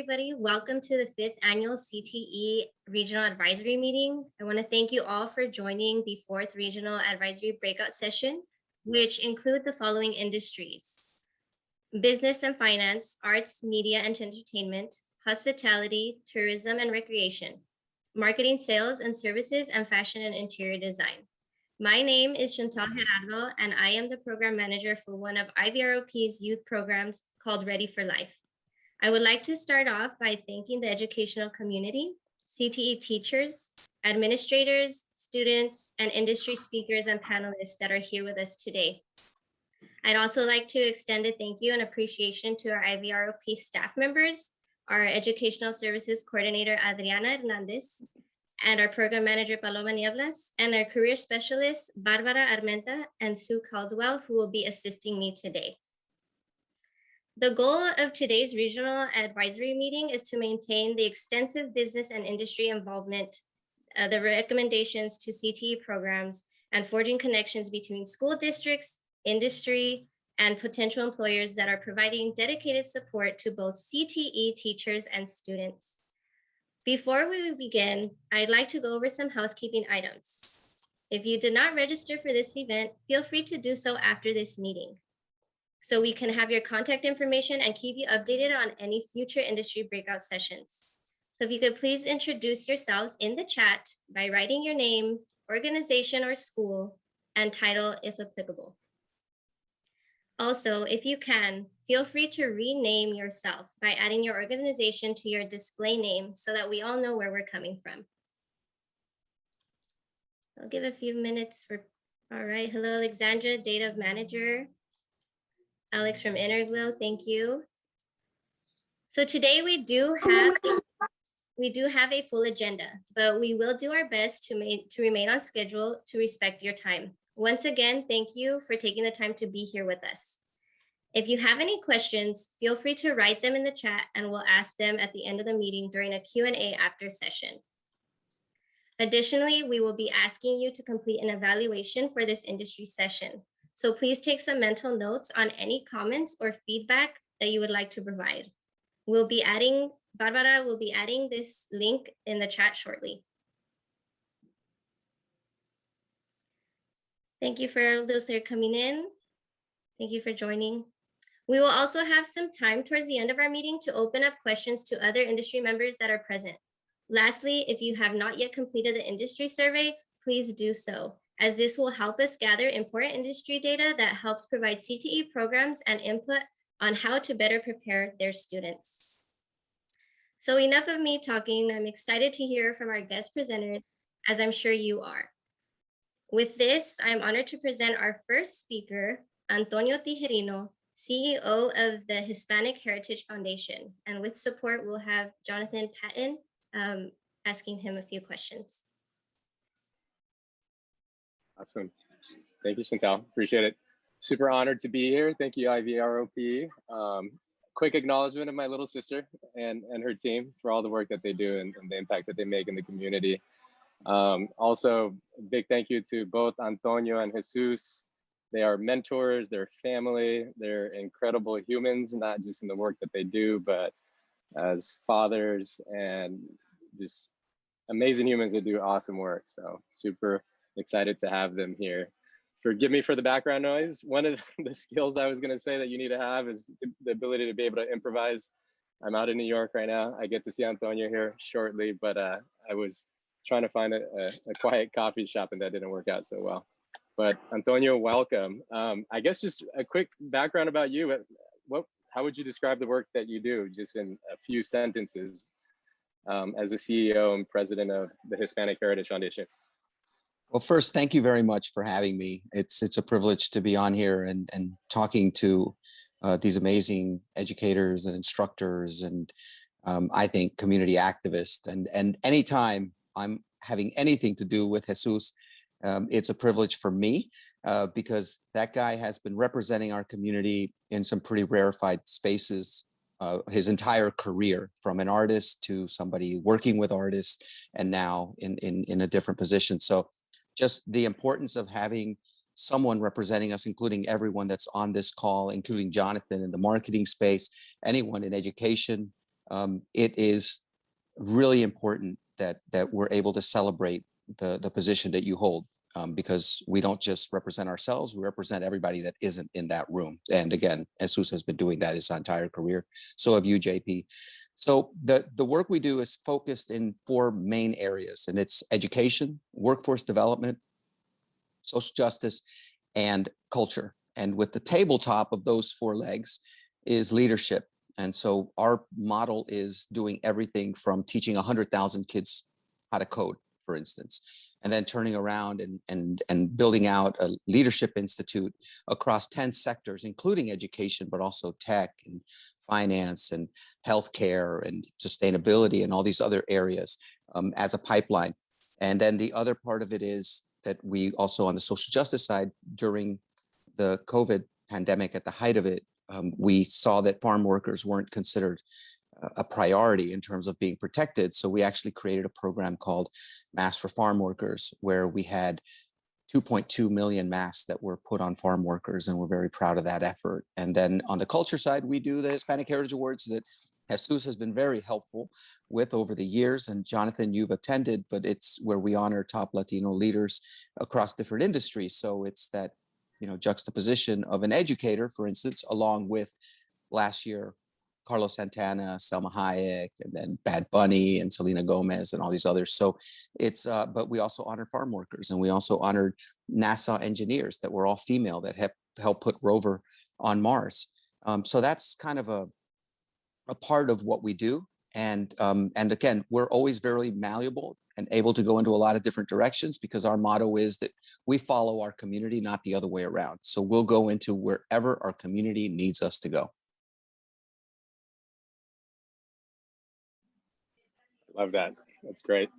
everybody. Welcome to the 5th Annual CTE Regional Advisory Meeting. I want to thank you all for joining the 4th Regional Advisory Breakout Session, which include the following industries: business and finance, arts, media and entertainment, hospitality, tourism and recreation, marketing, sales and services, and fashion and interior design. My name is Chantal Gerardo, and I am the program manager for one of IVROP's youth programs called Ready for Life. I would like to start off by thanking the educational community, CTE teachers, administrators, students, and industry speakers and panelists that are here with us today. I'd also like to extend a thank you and appreciation to our IVROP staff members, our Educational Services Coordinator, Adriana Hernandez, and our Program Manager, Paloma Nieblas, and our Career Specialists, Barbara Armenta and Sue Caldwell, who will be assisting me today. The goal of today's regional advisory meeting is to maintain the extensive business and industry involvement, the recommendations to CTE programs, and forging connections between school districts, industry, and potential employers that are providing dedicated support to both CTE teachers and students. Before we begin, I'd like to go over some housekeeping items. If you did not register for this event, feel free to do so after this meeting, so we can have your contact information and keep you updated on any future industry breakout sessions. So if you could please introduce yourselves in the chat by writing your name, organization or school, and title if applicable. Also, if you can, feel free to rename yourself by adding your organization to your display name so that we all know where we're coming from. I'll give a few minutes for, all right. Hello, Alexandra, Data Manager. Alex from Interglow, thank you. So today we do have a full agenda, but we will do our best to remain on schedule to respect your time. Once again, thank you for taking the time to be here with us. If you have any questions, feel free to write them in the chat and we'll ask them at the end of the meeting during a Q&A after session. Additionally, we will be asking you to complete an evaluation for this industry session. So please take some mental notes on any comments or feedback that you would like to provide. Barbara will be adding this link in the chat shortly. Thank you for those that are coming in. Thank you for joining. We will also have some time towards the end of our meeting to open up questions to other industry members that are present. Lastly, if you have not yet completed the industry survey, please do so, as this will help us gather important industry data that helps provide CTE programs and input on how to better prepare their students. So enough of me talking. I'm excited to hear from our guest presenters, as I'm sure you are. With this, I'm honored to present our first speaker, Antonio Tijerino, CEO of the Hispanic Heritage Foundation. And with support, we'll have Jonathan Patton asking him a few questions. Awesome. Thank you, Chantal. Appreciate it. Super honored to be here. Thank you, IVROP. Quick acknowledgement of my little sister and her team for all the work that they do and the impact that they make in the community. Also, big thank you to both Antonio and Jesus. They are mentors, they're family, they're incredible humans, not just in the work that they do, but as fathers and just amazing humans that do awesome work. So super excited to have them here. Forgive me for the background noise. One of the skills I was going to say that you need to have is the ability to be able to improvise. I'm out in New York right now. I get to see Antonio here shortly, but I was trying to find a quiet coffee shop and that didn't work out so well. But Antonio, welcome. I guess just a quick background about you. How would you describe the work that you do, just in a few sentences, as the CEO and president of the Hispanic Heritage Foundation? Well, first, thank you very much for having me. It's a privilege to be on here and talking to these amazing educators and instructors and I think community activists. And anytime I'm having anything to do with Jesus, it's a privilege for me because that guy has been representing our community in some pretty rarefied spaces his entire career, from an artist to somebody working with artists and now in a different position. So just the importance of having someone representing us, including everyone that's on this call, including Jonathan in the marketing space, anyone in education, it is really important that we're able to celebrate the position that you hold, because we don't just represent ourselves, we represent everybody that isn't in that room. And again, Jesus has been doing that his entire career. So have you, JP. So the work we do is focused in 4 main areas, and it's education, workforce development, social justice, and culture. And with the tabletop of those 4 legs is leadership. And so our model is doing everything from teaching 100,000 kids how to code, for instance, and then turning around and building out a leadership institute across 10 sectors, including education, but also tech and finance and healthcare and sustainability and all these other areas as a pipeline. And then the other part of it is that we also, on the social justice side, during the COVID pandemic, at the height of it, we saw that farm workers weren't considered a priority in terms of being protected. So we actually created a program called Masks for Farm Workers, where we had 2.2 million masks that were put on farm workers, and we're very proud of that effort. And then on the culture side, we do the Hispanic Heritage Awards that Jesus has been very helpful with over the years. And Jonathan, you've attended, but it's where we honor top Latino leaders across different industries. So it's that, you know, juxtaposition of an educator, for instance, along with last year, Carlos Santana, Selma Hayek, and then Bad Bunny and Selena Gomez and all these others. So it's, but we also honor farm workers, and we also honored NASA engineers that were all female that helped put rover on Mars. So that's kind of a part of what we do. And again, we're always very malleable and able to go into a lot of different directions, because our motto is that we follow our community, not the other way around. So we'll go into wherever our community needs us to go. Love that. That's great.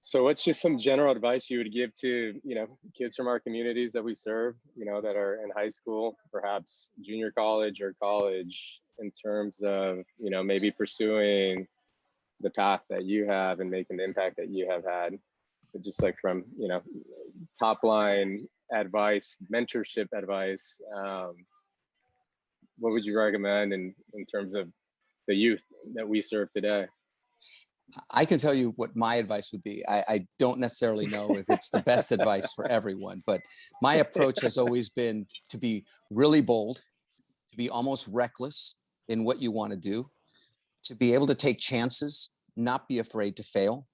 So what's just some general advice you would give to, you know, kids from our communities that we serve, you know, that are in high school, perhaps junior college or college, in terms of, you know, maybe pursuing the path that you have and making the impact that you have had? But just like from, you know, top line advice, mentorship advice, what would you recommend in terms of the youth that we serve today? I can tell you what my advice would be. I don't necessarily know if it's the best advice for everyone, but my approach has always been to be really bold, to be almost reckless in what you want to do, to be able to take chances, not be afraid to fail,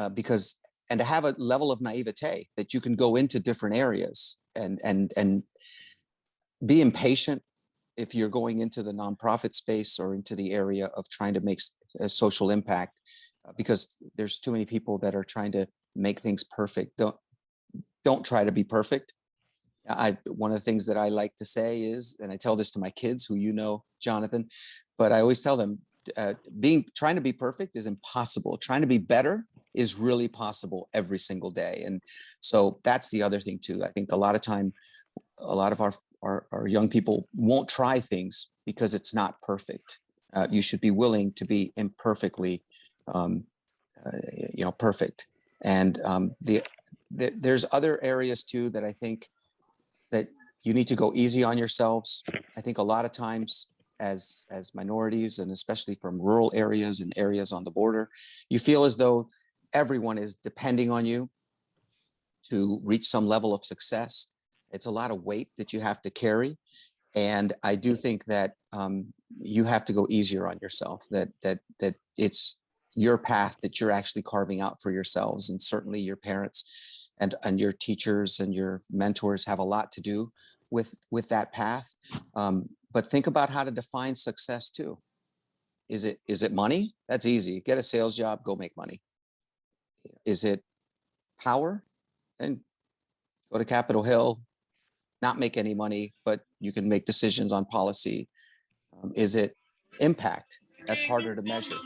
and to have a level of naivete that you can go into different areas and be impatient if you're going into the nonprofit space or into the area of trying to make a social impact, because there's too many people that are trying to make things perfect. Don't try to be perfect. One of the things that I like to say is, and I tell this to my kids, who you know, Jonathan, but I always tell them, trying to be perfect is impossible. Trying to be better is really possible every single day. And so that's the other thing too. I think a lot of our young people won't try things because it's not perfect. You should be willing to be imperfectly, perfect. And there's other areas too that I think that you need to go easy on yourselves. I think a lot of times as minorities, and especially from rural areas and areas on the border, you feel as though everyone is depending on you to reach some level of success. It's a lot of weight that you have to carry. And I do think that you have to go easier on yourself, that it's your path that you're actually carving out for yourselves. And certainly your parents and your teachers and your mentors have a lot to do with that path. But think about how to define success too. Is it money? That's easy. Get a sales job, go make money. Is it power? Then go to Capitol Hill, not make any money, but you can make decisions on policy. Is it impact? That's harder to measure.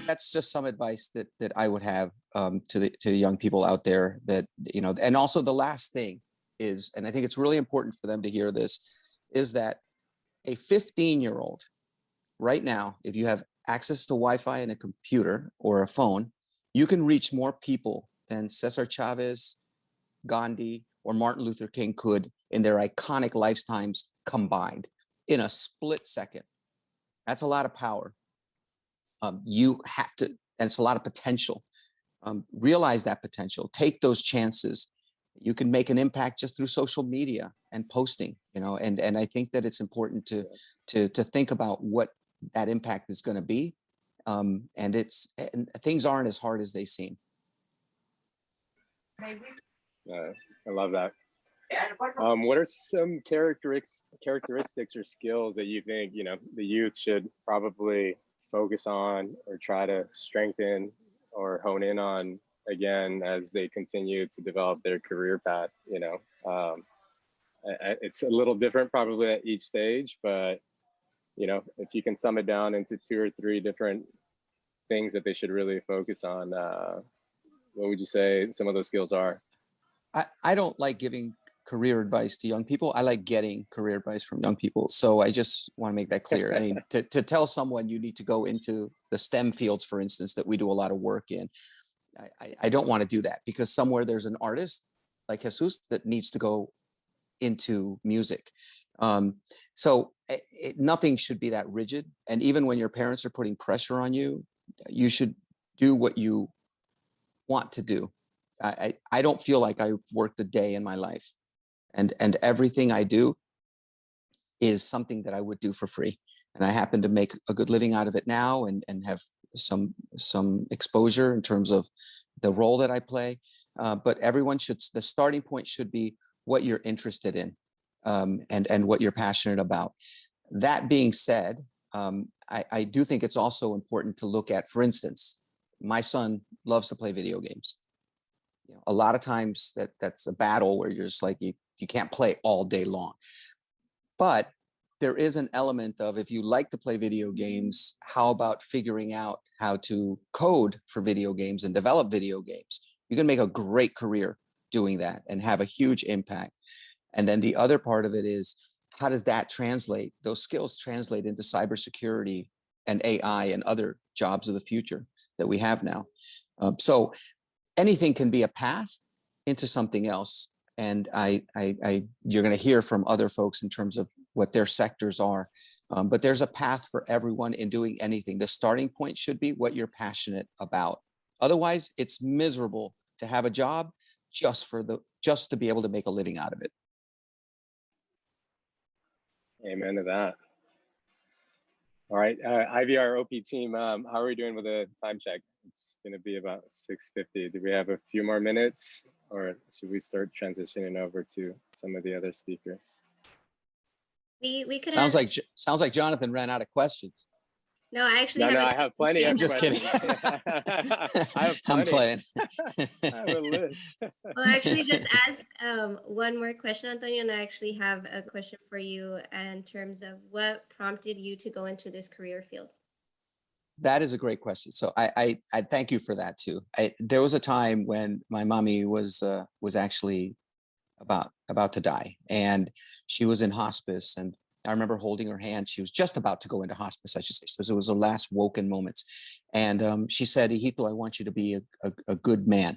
That's just some advice that I would have to the young people out there, that, you know. And also the last thing is, and I think it's really important for them to hear this, is that a 15-year-old right now, if you have access to Wi-Fi and a computer or a phone, you can reach more people than Cesar Chavez, Gandhi, or Martin Luther King could in their iconic lifetimes combined in a split second. That's a lot of power. You have to, and it's a lot of potential. Realize that potential, take those chances. You can make an impact just through social media and posting, and I think that it's important to think about what that impact is going to be. And things aren't as hard as they seem. I love that. What are some characteristics or skills that you think, the youth should probably focus on or try to strengthen or hone in on again as they continue to develop their career path? It's a little different probably at each stage, but if you can sum it down into 2 or 3 different things that they should really focus on, what would you say some of those skills are? I don't like giving career advice to young people. I like getting career advice from young people. So I just want to make that clear. I mean, to tell someone you need to go into the STEM fields, for instance, that we do a lot of work in, I don't want to do that, because somewhere there's an artist like Jesus that needs to go into music. So nothing should be that rigid. And even when your parents are putting pressure on you, you should do what you want to do. I don't feel like I worked a day in my life, and everything I do is something that I would do for free. And I happen to make a good living out of it now, and have some exposure in terms of the role that I play. But the starting point should be what you're interested in, and what you're passionate about. That being said, I do think it's also important to look at, for instance, my son loves to play video games. A lot of times that's a battle where you're just like, you can't play all day long. But there is an element of, if you like to play video games, how about figuring out how to code for video games and develop video games? You can make a great career doing that and have a huge impact. And then the other part of it is, how does that translate? Those skills translate into cybersecurity and AI and other jobs of the future that we have now. So anything can be a path into something else. And you're going to hear from other folks in terms of what their sectors are. But there's a path for everyone in doing anything. The starting point should be what you're passionate about. Otherwise, it's miserable to have a job just to be able to make a living out of it. Amen to that. All right, IVROP team, how are we doing with a time check? It's going to be about 6:50. Do we have a few more minutes, or should we start transitioning over to some of the other speakers? We could sounds like Jonathan ran out of questions. No, I actually I have plenty of questions. Just kidding. I have plenty. I'm playing. I have a list. Well, actually, just ask one more question, Antonio, and I actually have a question for you in terms of what prompted you to go into this career field. That is a great question. So I thank you for that too. There was a time when my mommy was actually about to die, and she was in hospice, and I remember holding her hand. She was just about to go into hospice, I should say. So it was the last woken moments. And she said, "Hijito, I want you to be a good man."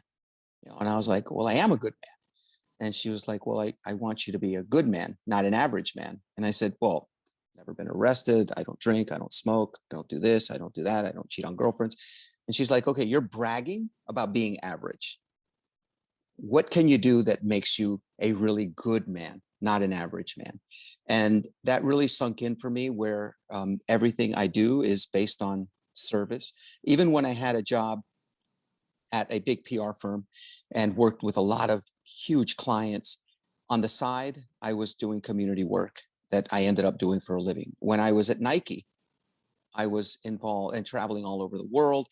And I was like, "Well, I am a good man." And she was like, "Well, I want you to be a good man, not an average man." And I said, "Well, never been arrested. I don't drink. I don't smoke. I don't do this. I don't do that. I don't cheat on girlfriends." And she's like, "Okay, you're bragging about being average. What can you do that makes you a really good man, not an average man?" And that really sunk in for me, where everything I do is based on service. Even when I had a job at a big PR firm and worked with a lot of huge clients, on the side, I was doing community work that I ended up doing for a living. When I was at Nike, I was involved and traveling all over the world,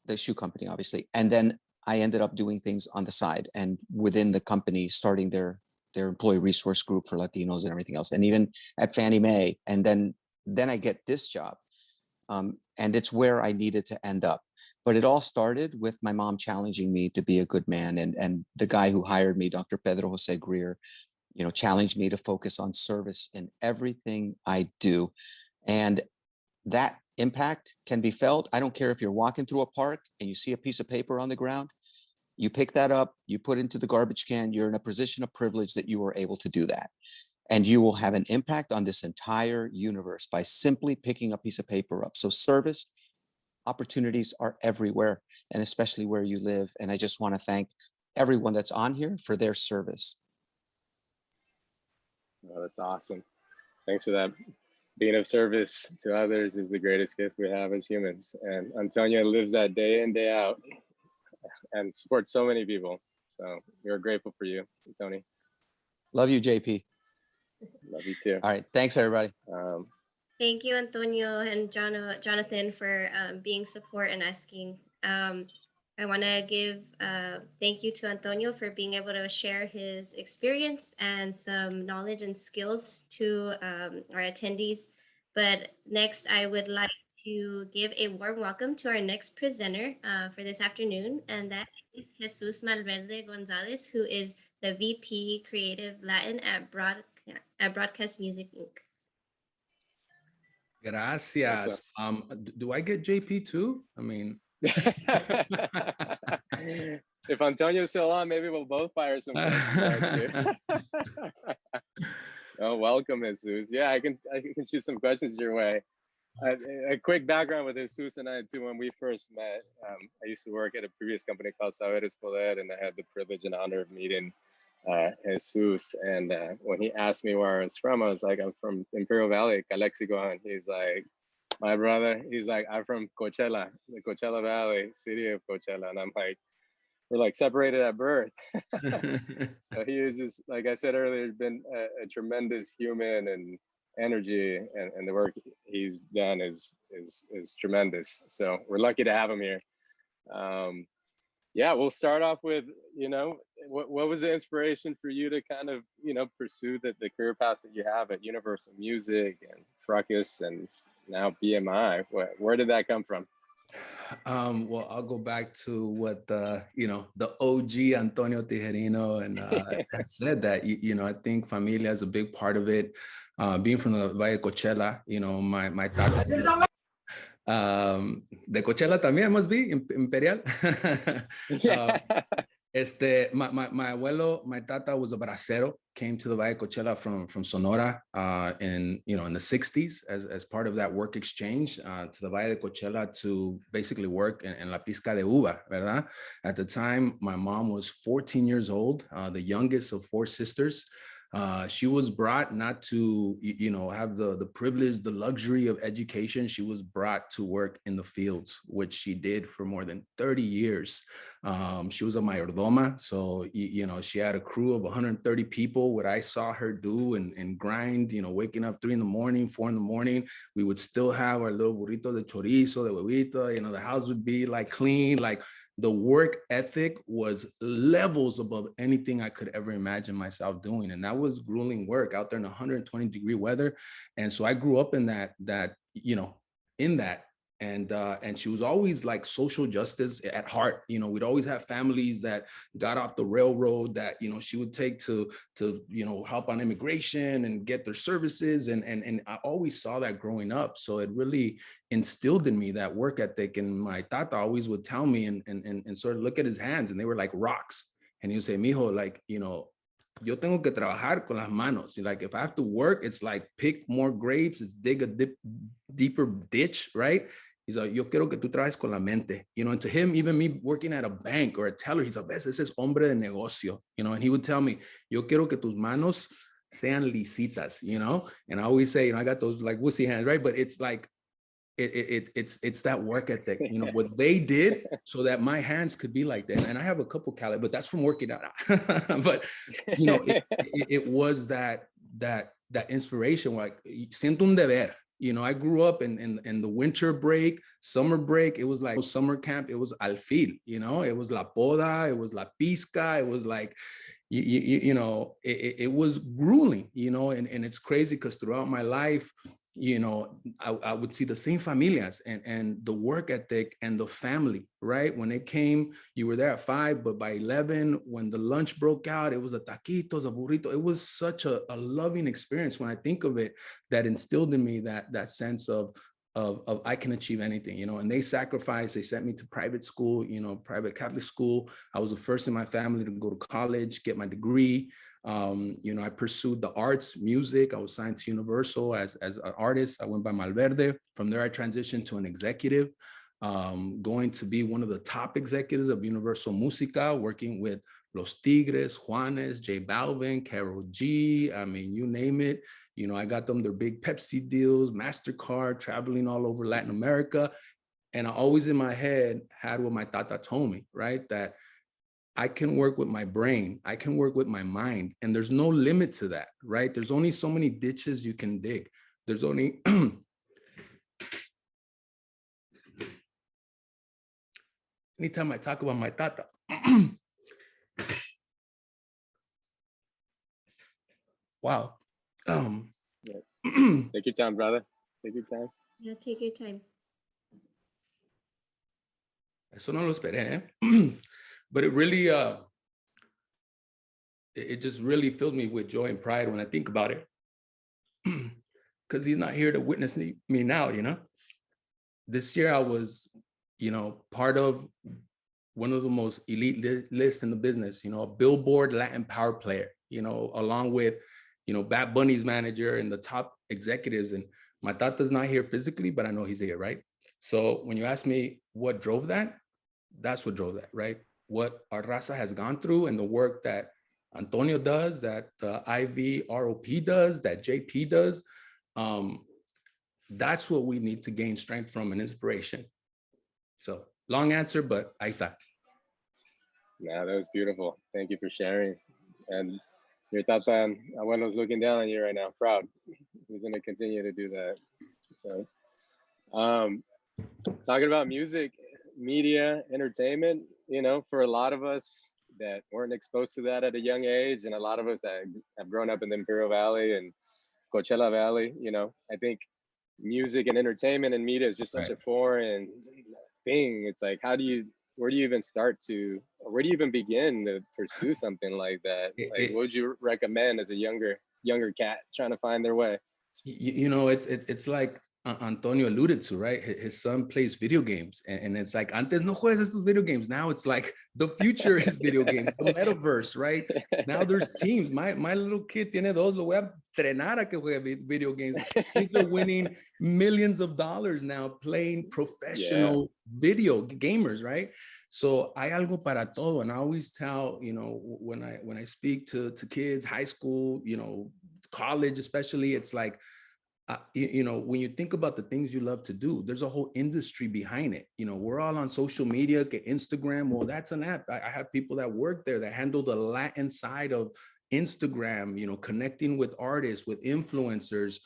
the shoe company, obviously. And then I ended up doing things on the side and within the company, starting their employee resource group for Latinos and everything else. And even at Fannie Mae. And then I get this job. And it's where I needed to end up. But it all started with my mom challenging me to be a good man. And the guy who hired me, Dr. Pedro Jose Greer, challenged me to focus on service in everything I do. And that impact can be felt. I don't care if you're walking through a park and you see a piece of paper on the ground, you pick that up, you put it into the garbage can, you're in a position of privilege that you were able to do that. And you will have an impact on this entire universe by simply picking a piece of paper up. So service opportunities are everywhere, and especially where you live. And I just want to thank everyone that's on here for their service. Oh, that's awesome. Thanks for that. Being of service to others is the greatest gift we have as humans. And Antonio lives that day in, day out and supports so many people. So we're grateful for you, Tony. Love you, JP. Love you too. All right. Thanks, everybody. Thank you, Antonio and Jonathan, for being support and asking. I want to give thank you to Antonio for being able to share his experience and some knowledge and skills to our attendees. But next, I would like to give a warm welcome to our next presenter for this afternoon, and that is Jesus Malverde Gonzalez, who is the VP Creative Latin at Broadcast Music Inc. Gracias. Do I get JP too? I mean, if Antonio's still on, maybe we'll both fire some questions. Oh, welcome, Jesus. Yeah, I can shoot some questions your way. A quick background with Jesus and I too. When we first met, I used to work at a previous company called Saberes Poder, and I had the privilege and honor of meeting Jesus. And when he asked me where I was from, I was like, I'm from Imperial Valley, Calexico. And he's like, my brother, he's like, I'm from Coachella, the Coachella Valley, city of Coachella. And I'm like, we're like separated at birth. So he is just, like I said earlier, been a tremendous human, and energy, and the work he's done is tremendous. So we're lucky to have him here. Yeah, we'll start off with, what was the inspiration for you to kind of, pursue the career path that you have at Universal Music and Fracas and now BMI? Where did that come from? Well, I'll go back to what the OG Antonio Tijerino and said that, I think familia is a big part of it. Being from the Valle de Coachella, my tata, de Coachella también must be Imperial. My abuelo, my tata was a bracero, came to the Valle de Coachella from Sonora in the 60s as part of that work exchange to the Valle de Coachella to basically work in La Pizca de Uva, ¿verdad? At the time, my mom was 14 years old, the youngest of 4 sisters. She was brought not to, have the privilege, the luxury of education. She was brought to work in the fields, which she did for more than 30 years. She was a mayordoma. So, she had a crew of 130 people. What I saw her do and grind, waking up 3 in the morning, 4 in the morning, we would still have our little burrito de chorizo, de huevito, the house would be like clean, like the work ethic was levels above anything I could ever imagine myself doing. And that was grueling work out there in 120-degree weather. And so I grew up in that. And she was always like social justice at heart. We'd always have families that got off the railroad that, she would take to help on immigration and get their services. And I always saw that growing up. So it really instilled in me that work ethic. And my tata always would tell me and sort of look at his hands, and they were like rocks. And he would say, mijo, like, yo tengo que trabajar con las manos. Like, if I have to work, it's like pick more grapes, it's dig a deeper ditch, right? He's like, yo quiero que tú trabajes con la mente. And to him, even me working at a bank or a teller, he's like, ves, ese es hombre de negocio. And he would tell me, yo quiero que tus manos sean lisitas, And I always say, I got those like wussy hands, right? But it's like, it's that work ethic, what they did so that my hands could be like that. And I have a couple but that's from working out. But it was that inspiration, like siento un deber. I grew up in the winter break, summer break. It was like summer camp. It was alfil, it was la poda, it was la pizca. It was like, it was grueling, and it's crazy because throughout my life, I would see the same familias and the work ethic and the family, right? When it came, you were there at 5, but by 11, when the lunch broke out, it was a taquitos, a burrito. It was such a loving experience when I think of it, that instilled in me that sense of I can achieve anything, and they sacrificed. They sent me to private school, private Catholic school. I was the first in my family to go to college, get my degree. I pursued the arts, music. I was signed to Universal as an artist. I went by Malverde. From there, I transitioned to an executive. going to be one of the top executives of Universal Musica, working with Los Tigres, Juanes, J Balvin, Karol G. I mean, you name it. You know, I got them their big Pepsi deals, MasterCard, traveling all over Latin America. And I always in my head had what my tata told me, right? That I can work with my brain, I can work with my mind, and there's no limit to that, right? There's only so many ditches you can dig. There's only, anytime I talk about my tata, wow. Take your time, brother. Take your time. Yeah, take your time. Eso no lo esperé, eh? But it really, it just really fills me with joy and pride when I think about it. Because he's not here to witness me now, you know? This year I was, you know, part of one of the most elite lists in the business, you know, a Billboard Latin power player, you know, along with, you know, Bad Bunny's manager and the top executives. And my tata's not here physically, but I know he's here, right? So when you ask me what drove that, that's what drove that, right? What our raza has gone through and the work that Antonio does, that IVROP does, that JP does, that's what we need to gain strength from and inspiration. So long answer, but ahí está. Yeah, that was beautiful. Thank you for sharing. And your tata and abuelo's looking down on you right now, proud. He's going to continue to do that. So, talking about music, media, entertainment, you know, for a lot of us that weren't exposed to that at a young age, and a lot of us that have grown up in the Imperial Valley and Coachella Valley, you know, I think music and entertainment and media is just such a foreign thing. It's like, where do you even start to, or where do you even begin to pursue something like that? Like, what would you recommend as a younger cat trying to find their way? You know, it's like Antonio alluded to, right? His son plays video games, and it's like, antes no juegas estos video games. Now it's like the future is video games, the metaverse, right? Now there's teams. My little kid tiene dos, lo voy a entrenar a que juegue video games. Kids are winning millions of dollars now playing professional video gamers, right? So hay algo para todo. And I always tell, you know, when I speak to kids, high school, you know, college especially, it's like, you know, when you think about the things you love to do, there's a whole industry behind it. You know, we're all on social media, get Instagram. Well, that's an app. I have people that work there that handle the Latin side of Instagram, you know, connecting with artists, with influencers.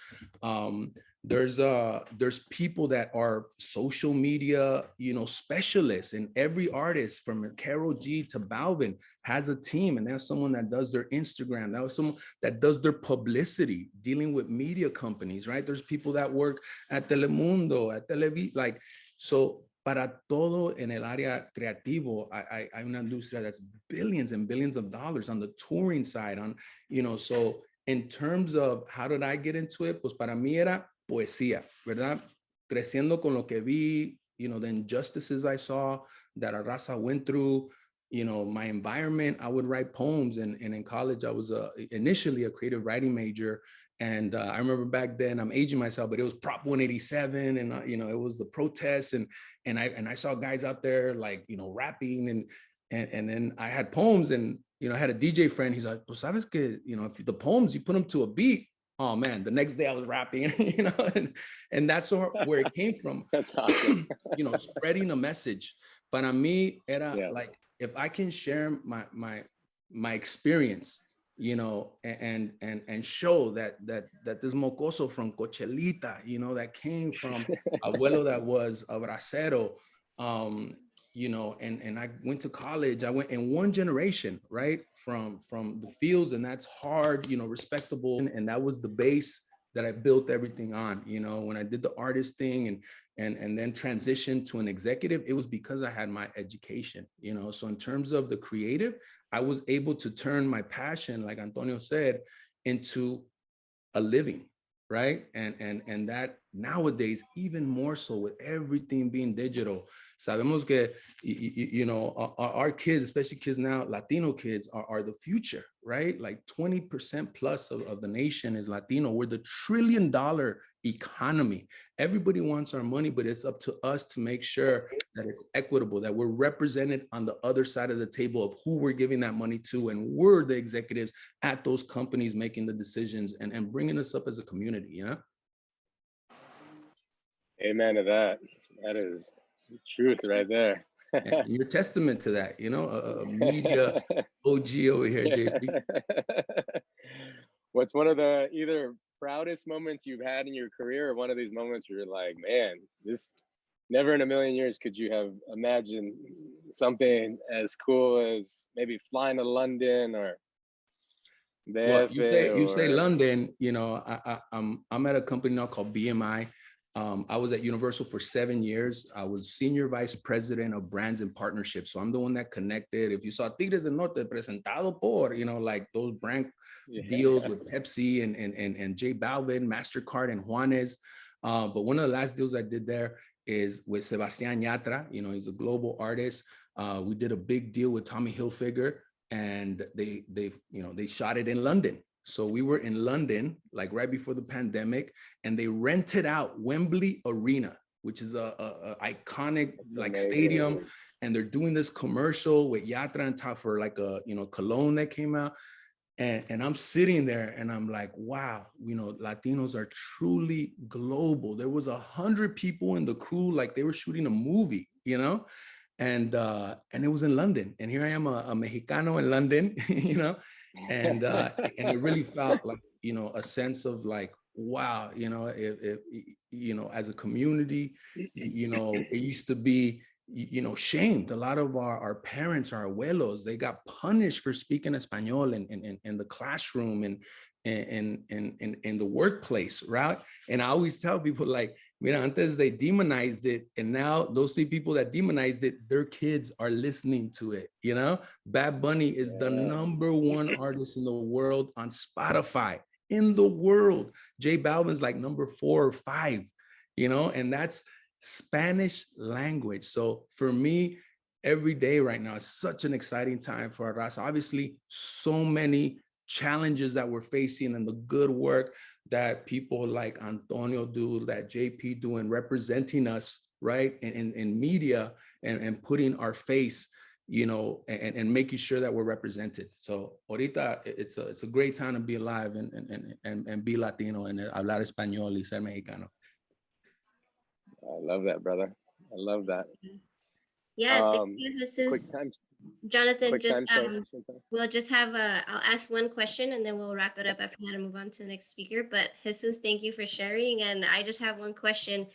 There's people that are social media, you know, specialists, and every artist from Karol G to Balvin has a team, and there's someone that does their Instagram. That was someone that does their publicity, dealing with media companies, right? There's people that work at Telemundo, at Televi, like, so para todo en el área creativo, hay una industria that's billions and billions of dollars on the touring side, on, you know, so in terms of how did I get into it, pues para mí era poesía, ¿verdad? Creciendo con lo que vi, you know, the injustices I saw that our raza went through, you know, my environment, I would write poems. And in college, I was initially a creative writing major. And I remember back then, I'm aging myself, but it was Prop 187, and you know, it was the protests, and I saw guys out there like, you know, rapping, and then I had poems, and you know, I had a DJ friend. He's like, "Pues sabes que, you know, if the poems you put them to a beat, oh man, the next day I was rapping," you know, and that's where it came from. That's awesome. You know, spreading a message. Para mí era like, if I can share my experience, you know, and show that this mocoso from Cochelita, you know, that came from abuelo that was a bracero, you know, and I went to college. I went in one generation, right, from the fields, and that's hard, you know, respectable, and that was the base that I built everything on. You know, when I did the artist thing and then transitioned to an executive, it was because I had my education, you know. So in terms of the creative, I was able to turn my passion, like Antonio said, into a living, right? And nowadays, even more so with everything being digital. Sabemos que, our kids, especially kids now, Latino kids are the future, right? Like 20% plus of the nation is Latino. We're the $1 trillion economy. Everybody wants our money, but it's up to us to make sure that it's equitable, that we're represented on the other side of the table of who we're giving that money to. And we're the executives at those companies making the decisions and bringing us up as a community, yeah? Amen to that. That is truth right there. And you're testament to that, a media OG over here, JP. What's one of the either proudest moments you've had in your career, or one of these moments where you're like, man, this never in a million years could you have imagined something as cool as maybe flying to London or Well, you say or London, I'm at a company now called BMI. I was at Universal for 7 years. I was senior vice president of brands and partnerships. So I'm the one that connected. If you saw Tigres del Norte presentado por, like those brand deals with Pepsi and J Balvin, MasterCard and Juanes. But one of the last deals I did there is with Sebastian Yatra. He's a global artist. We did a big deal with Tommy Hilfiger, and they shot it in London. So we were in London, like right before the pandemic, and they rented out Wembley Arena, which is a iconic stadium. And they're doing this commercial with Yatra on top for like a, cologne that came out. And I'm sitting there and I'm like, wow, Latinos are truly global. There was 100 people in the crew, like they were shooting a movie, and it was in London. And here I am, a Mexicano in London, and it really felt like, a sense of like, wow, if as a community, it used to be, shamed. A lot of our parents, our abuelos, they got punished for speaking Espanol in the classroom and in the workplace, right? And I always tell people, like, mira, antes they demonized it, and now those same people that demonized it, their kids are listening to it, Bad Bunny is the #1 artist in the world on Spotify, in the world. J Balvin's like number 4 or 5, and that's Spanish language. So for me, every day right now is such an exciting time for our raza. Obviously, so many challenges that we're facing, and the good work that people like Antonio do, that JP do, and representing us, right, in media and putting our face, and making sure that we're represented. So ahorita it's a great time to be alive and be Latino and hablar español y ser mexicano. I love that, brother. I love that. Yeah, thank you. This Quick is time. Jonathan. Quick Just time, we'll just have I'll ask one question and then we'll wrap it up after that and move on to the next speaker. But Jesus, thank you for sharing. And I just have one question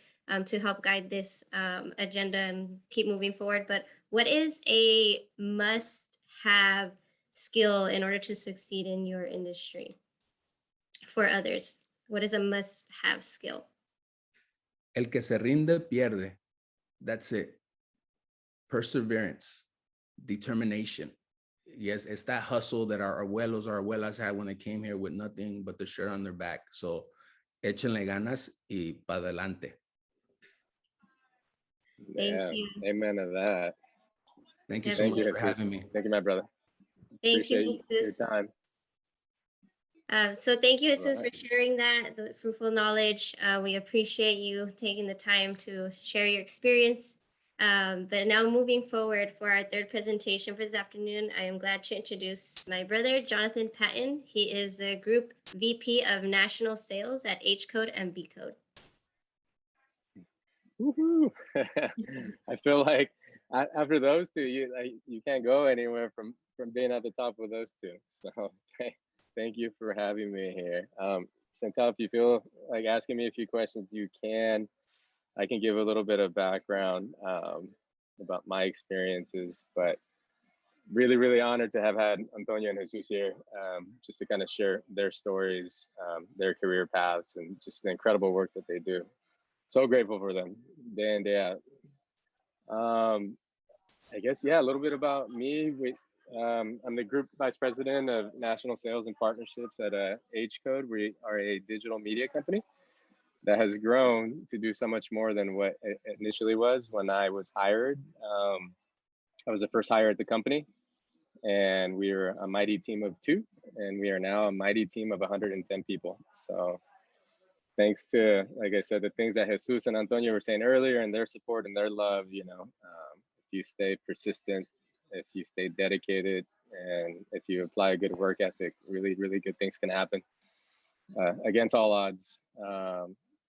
to help guide this agenda and keep moving forward. But what is a must-have skill in order to succeed in your industry for others? What is a must-have skill? El que se rinde pierde. That's it. Perseverance, determination. Yes, it's that hustle that our abuelos, our abuelas had when they came here with nothing but the shirt on their back. So échenle ganas y pa' adelante. Yeah, amen to that. Thank you so much for having me. Thank you, my brother. Thank you, Jesus. Your time. So thank you, Jesus, for sharing that, the fruitful knowledge. We appreciate you taking the time to share your experience. But now moving forward for our third presentation for this afternoon, I am glad to introduce my brother, Jonathan Patton. He is the Group VP of National Sales at H Code and B Code. Woohoo! I feel like after those two, you can't go anywhere from being at the top with those two. So thank you for having me here. Chantal, if you feel like asking me a few questions, you can. I can give a little bit of background about my experiences, but really, really honored to have had Antonio and Jesus here just to kind of share their stories, their career paths, and just the incredible work that they do. So grateful for them day in, day out. I guess, yeah, a little bit about me. I'm the Group Vice President of National Sales and Partnerships at H Code. We are a digital media company. that has grown to do so much more than what it initially was when I was hired. I was the first hire at the company, and we were a mighty team of 2, and we are now a mighty team of 110 people. So thanks to, like I said, the things that Jesus and Antonio were saying earlier, and their support and their love, if you stay persistent, if you stay dedicated, and if you apply a good work ethic, really, really good things can happen against all odds.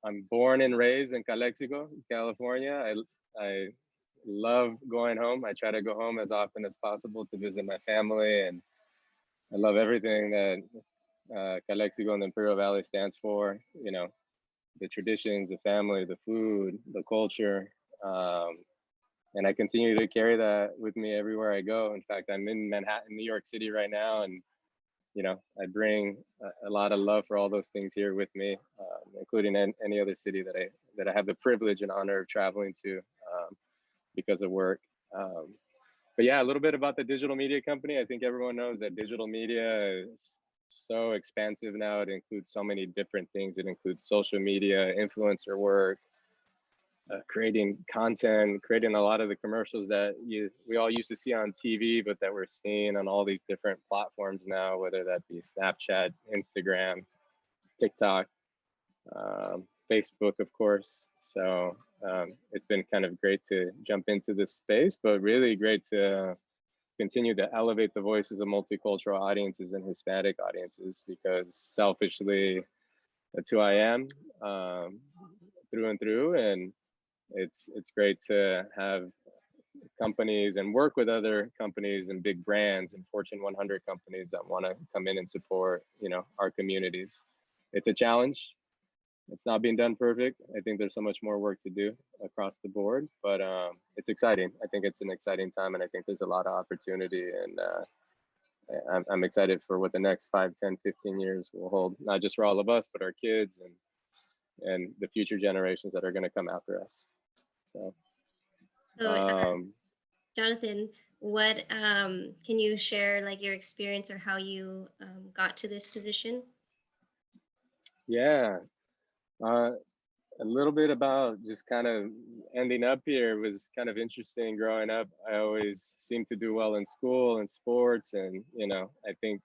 I'm born and raised in Calexico, California. I love going home. I try to go home as often as possible to visit my family, and I love everything that Calexico and the Imperial Valley stands for. The traditions, the family, the food, the culture. And I continue to carry that with me everywhere I go. In fact, I'm in Manhattan, New York City right now, and I bring a lot of love for all those things here with me, including any other city that I have the privilege and honor of traveling to because of work. But yeah, a little bit about the digital media company. I think everyone knows that digital media is so expansive now. It includes so many different things. It includes social media, influencer work, creating content, creating a lot of the commercials that we all used to see on TV, but that we're seeing on all these different platforms now, whether that be Snapchat, Instagram, TikTok, Facebook, of course. So it's been kind of great to jump into this space, but really great to continue to elevate the voices of multicultural audiences and Hispanic audiences, because selfishly, that's who I am through and through. And it's great to have companies and work with other companies and big brands and Fortune 100 companies that want to come in and support, our communities. It's a challenge. It's not being done perfect. I think there's so much more work to do across the board, but it's exciting. I think it's an exciting time, and I think there's a lot of opportunity, and I'm excited for what the next 5, 10, 15 years will hold, not just for all of us, but our kids and the future generations that are going to come after us. So, Jonathan, what can you share, like, your experience or how you got to this position? Yeah, a little bit about just kind of ending up here was kind of interesting. Growing up, I always seemed to do well in school and sports, and I think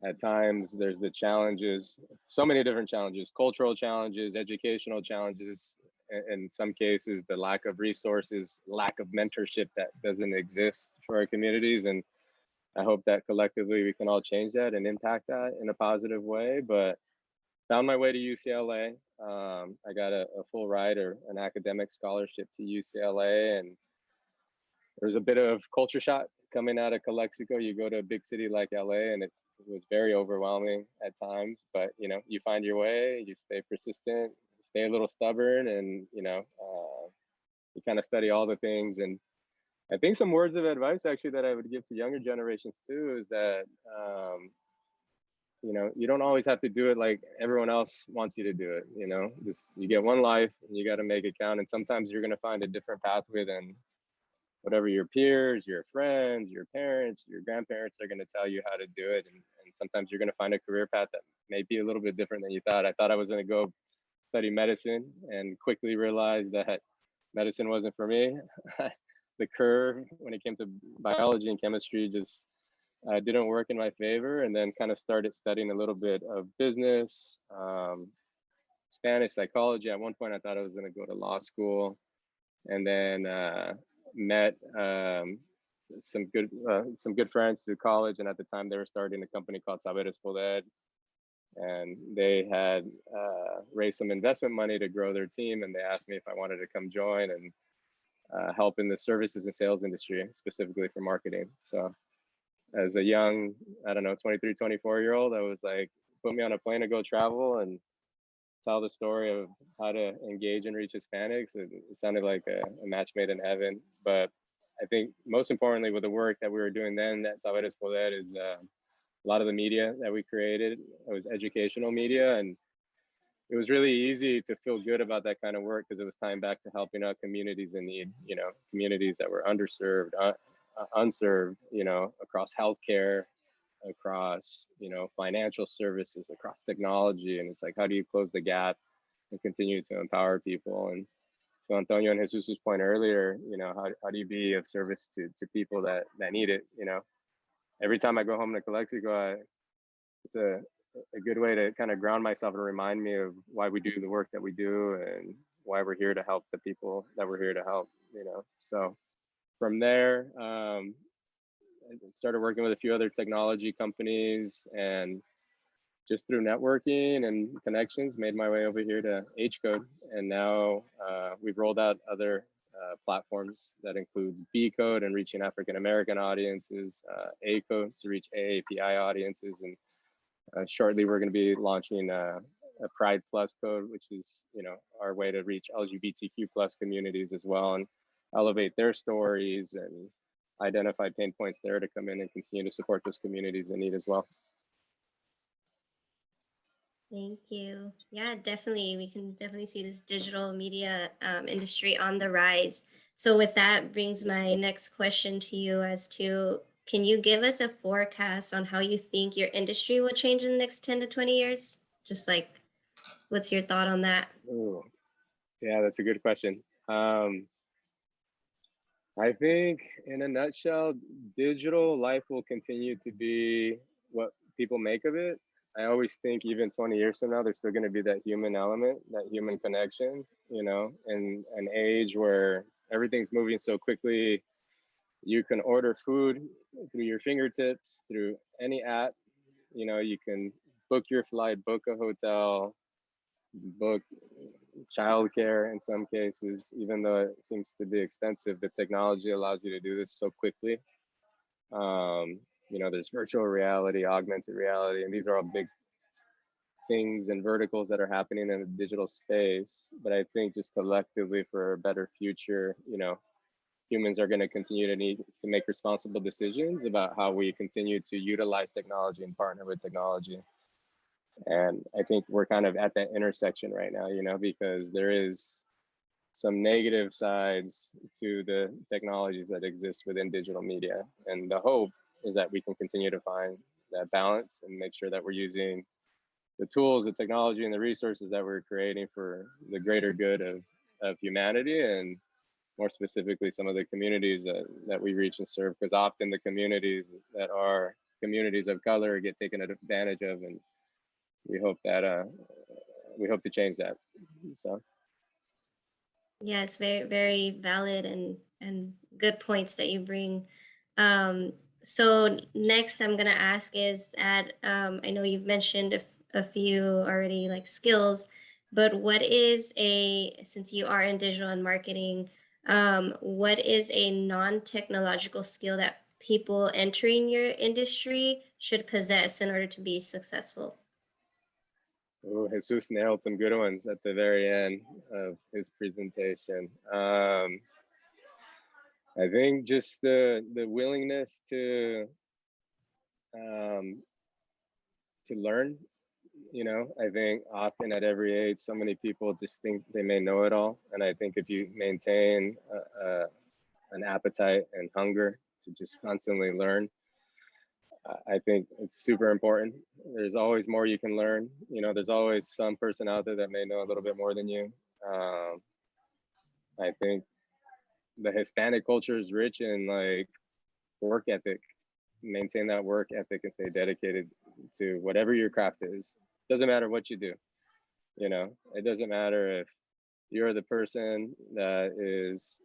at times there's the challenges, so many different challenges, cultural challenges, educational challenges, in some cases the lack of resources, lack of mentorship that doesn't exist for our communities. And I hope that collectively we can all change that and impact that in a positive way. But found my way to UCLA. I got a full ride or an academic scholarship to UCLA, and there's a bit of culture shock coming out of Calexico. You go to a big city like LA, and it was very overwhelming at times, but you find your way, you stay persistent, stay a little stubborn, and you kind of study all the things. And I think some words of advice actually that I would give to younger generations too is that you don't always have to do it like everyone else wants you to do it. You get one life, and you got to make it count. And sometimes you're going to find a different pathway than whatever your peers, your friends, your parents, your grandparents are going to tell you how to do it. And sometimes you're going to find a career path that may be a little bit different than you thought. I thought I was going to go study medicine, and quickly realized that medicine wasn't for me. The curve when it came to biology and chemistry just didn't work in my favor, and then kind of started studying a little bit of business, Spanish, psychology. At one point, I thought I was going to go to law school, and then met some good friends through college. And at the time, they were starting a company called Saberes Poder, and they had raised some investment money to grow their team. And they asked me if I wanted to come join and help in the services and sales industry, specifically for marketing. So as a young, 23, 24-year-old, I was like, put me on a plane to go travel and tell the story of how to engage and reach Hispanics. It sounded like a match made in heaven. But I think most importantly, with the work that we were doing then at Saberes Poder is a lot of the media that we created. It was educational media, and it was really easy to feel good about that kind of work because it was tying back to helping out communities in need, communities that were underserved, unserved, across healthcare, across, financial services, across technology. And it's like, how do you close the gap and continue to empower people. And so Antonio and Jesus's point earlier, how do you be of service to people that need it? Every time I go home to Calexico, it's a good way to kind of ground myself and remind me of why we do the work that we do and why we're here to help the people that we're here to help, So from there, I started working with a few other technology companies, and just through networking and connections, made my way over here to H Code. And now we've rolled out other platforms that includes B Code and reaching African American audiences, A Code to reach AAPI audiences, and shortly we're going to be launching a Pride Plus code, which is our way to reach LGBTQ plus communities as well, and elevate their stories and identify pain points there to come in and continue to support those communities in need as well. Thank you. Yeah, definitely. We can definitely see this digital media industry on the rise. So with that brings my next question to you as to, can you give us a forecast on how you think your industry will change in the next 10 to 20 years? Just like, what's your thought on that? Ooh. Yeah, that's a good question. I think in a nutshell, digital life will continue to be what people make of it. I always think even 20 years from now, there's still going to be that human element, that human connection, in an age where everything's moving so quickly. You can order food through your fingertips, through any app. You can book your flight, book a hotel, book childcare in some cases, even though it seems to be expensive. The technology allows you to do this so quickly. There's virtual reality, augmented reality, and these are all big things and verticals that are happening in the digital space. But I think just collectively for a better future, humans are going to continue to need to make responsible decisions about how we continue to utilize technology and partner with technology. And I think we're kind of at that intersection right now, because there is some negative sides to the technologies that exist within digital media. And the hope is that we can continue to find that balance and make sure that we're using the tools, the technology, and the resources that we're creating for the greater good of humanity, and more specifically, some of the communities that we reach and serve, because often the communities that are communities of color get taken advantage of, and we hope to change that. So. Yeah, it's very, very valid and good points that you bring. So next I'm gonna ask is that I know you've mentioned a few already, like skills, but since you are in digital and marketing, what is a non-technological skill that people entering your industry should possess in order to be successful? Oh, Jesus nailed some good ones at the very end of his presentation. I think just the willingness to learn. I think often at every age, so many people just think they may know it all, and I think if you maintain an appetite and hunger to just constantly learn, I think it's super important. There's always more you can learn. There's always some person out there that may know a little bit more than you. I think the Hispanic culture is rich in like work ethic. Maintain that work ethic and stay dedicated to whatever your craft is. Doesn't matter what you do. It doesn't matter if you're the person that is,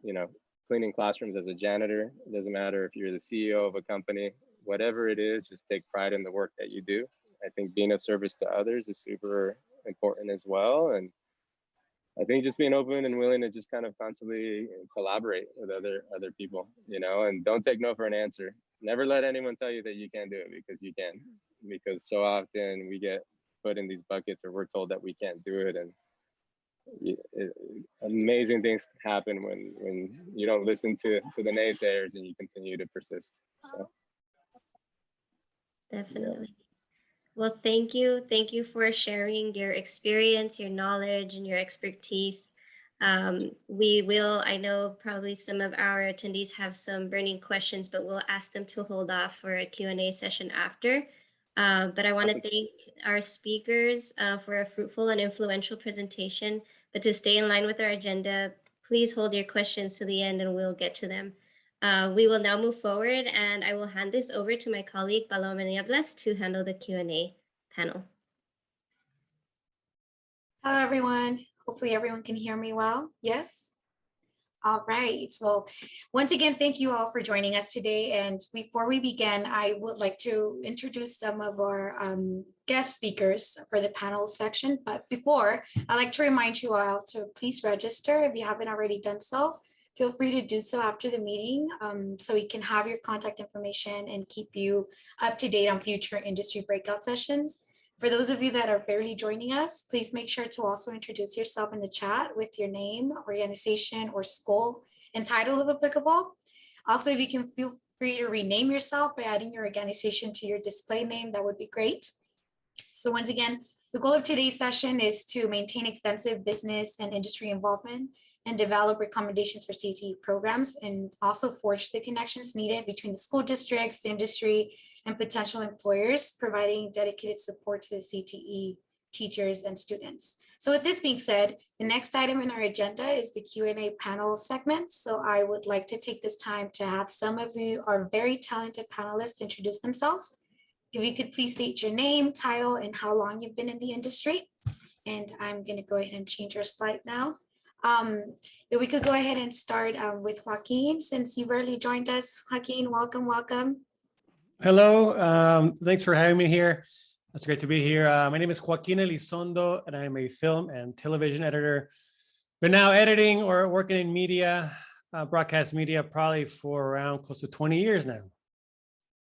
cleaning classrooms as a janitor. It doesn't matter if you're the CEO of a company. Whatever it is, just take pride in the work that you do. I think being of service to others is super important as well. And I think just being open and willing to just kind of constantly collaborate with other people, and don't take no for an answer. Never let anyone tell you that you can't do it, because you can. Because so often we get put in these buckets, or we're told that we can't do it, and amazing things happen when you don't listen to the naysayers and you continue to persist. So. Definitely. Yeah. Well, thank you. Thank you for sharing your experience, your knowledge, and your expertise. I know probably some of our attendees have some burning questions, but we'll ask them to hold off for a Q&A session after. But I want to Awesome. thank our speakers for a fruitful and influential presentation. But to stay in line with our agenda, please hold your questions to the end and we'll get to them. We will now move forward and I will hand this over to my colleague Paloma Nieblas to handle the Q&A panel. Hello, everyone. Hopefully everyone can hear me well. Yes? All right. Well, once again, thank you all for joining us today. And before we begin, I would like to introduce some of our guest speakers for the panel section. But before, I'd like to remind you all to please register if you haven't already done so. Feel free to do so after the meeting so we can have your contact information and keep you up to date on future industry breakout sessions. For those of you that are barely joining us, please make sure to also introduce yourself in the chat with your name, organization, or school and title if applicable. Also, if you can feel free to rename yourself by adding your organization to your display name, that would be great. So once again, the goal of today's session is to maintain extensive business and industry involvement and develop recommendations for CTE programs and also forge the connections needed between the school districts, the industry, and potential employers, providing dedicated support to the CTE teachers and students. So with this being said, the next item in our agenda is the Q&A panel segment. So I would like to take this time to have some of you, our very talented panelists, introduce themselves. If you could please state your name, title, and how long you've been in the industry. And I'm going to go ahead and change our slide now. If we could go ahead and start with Joaquin, since you rarely joined us. Joaquin, welcome, welcome. Hello, thanks for having me here. It's great to be here. My name is Joaquin Elizondo, and I'm a film and television editor. Been now editing or working in media, broadcast media, probably for around close to 20 years now.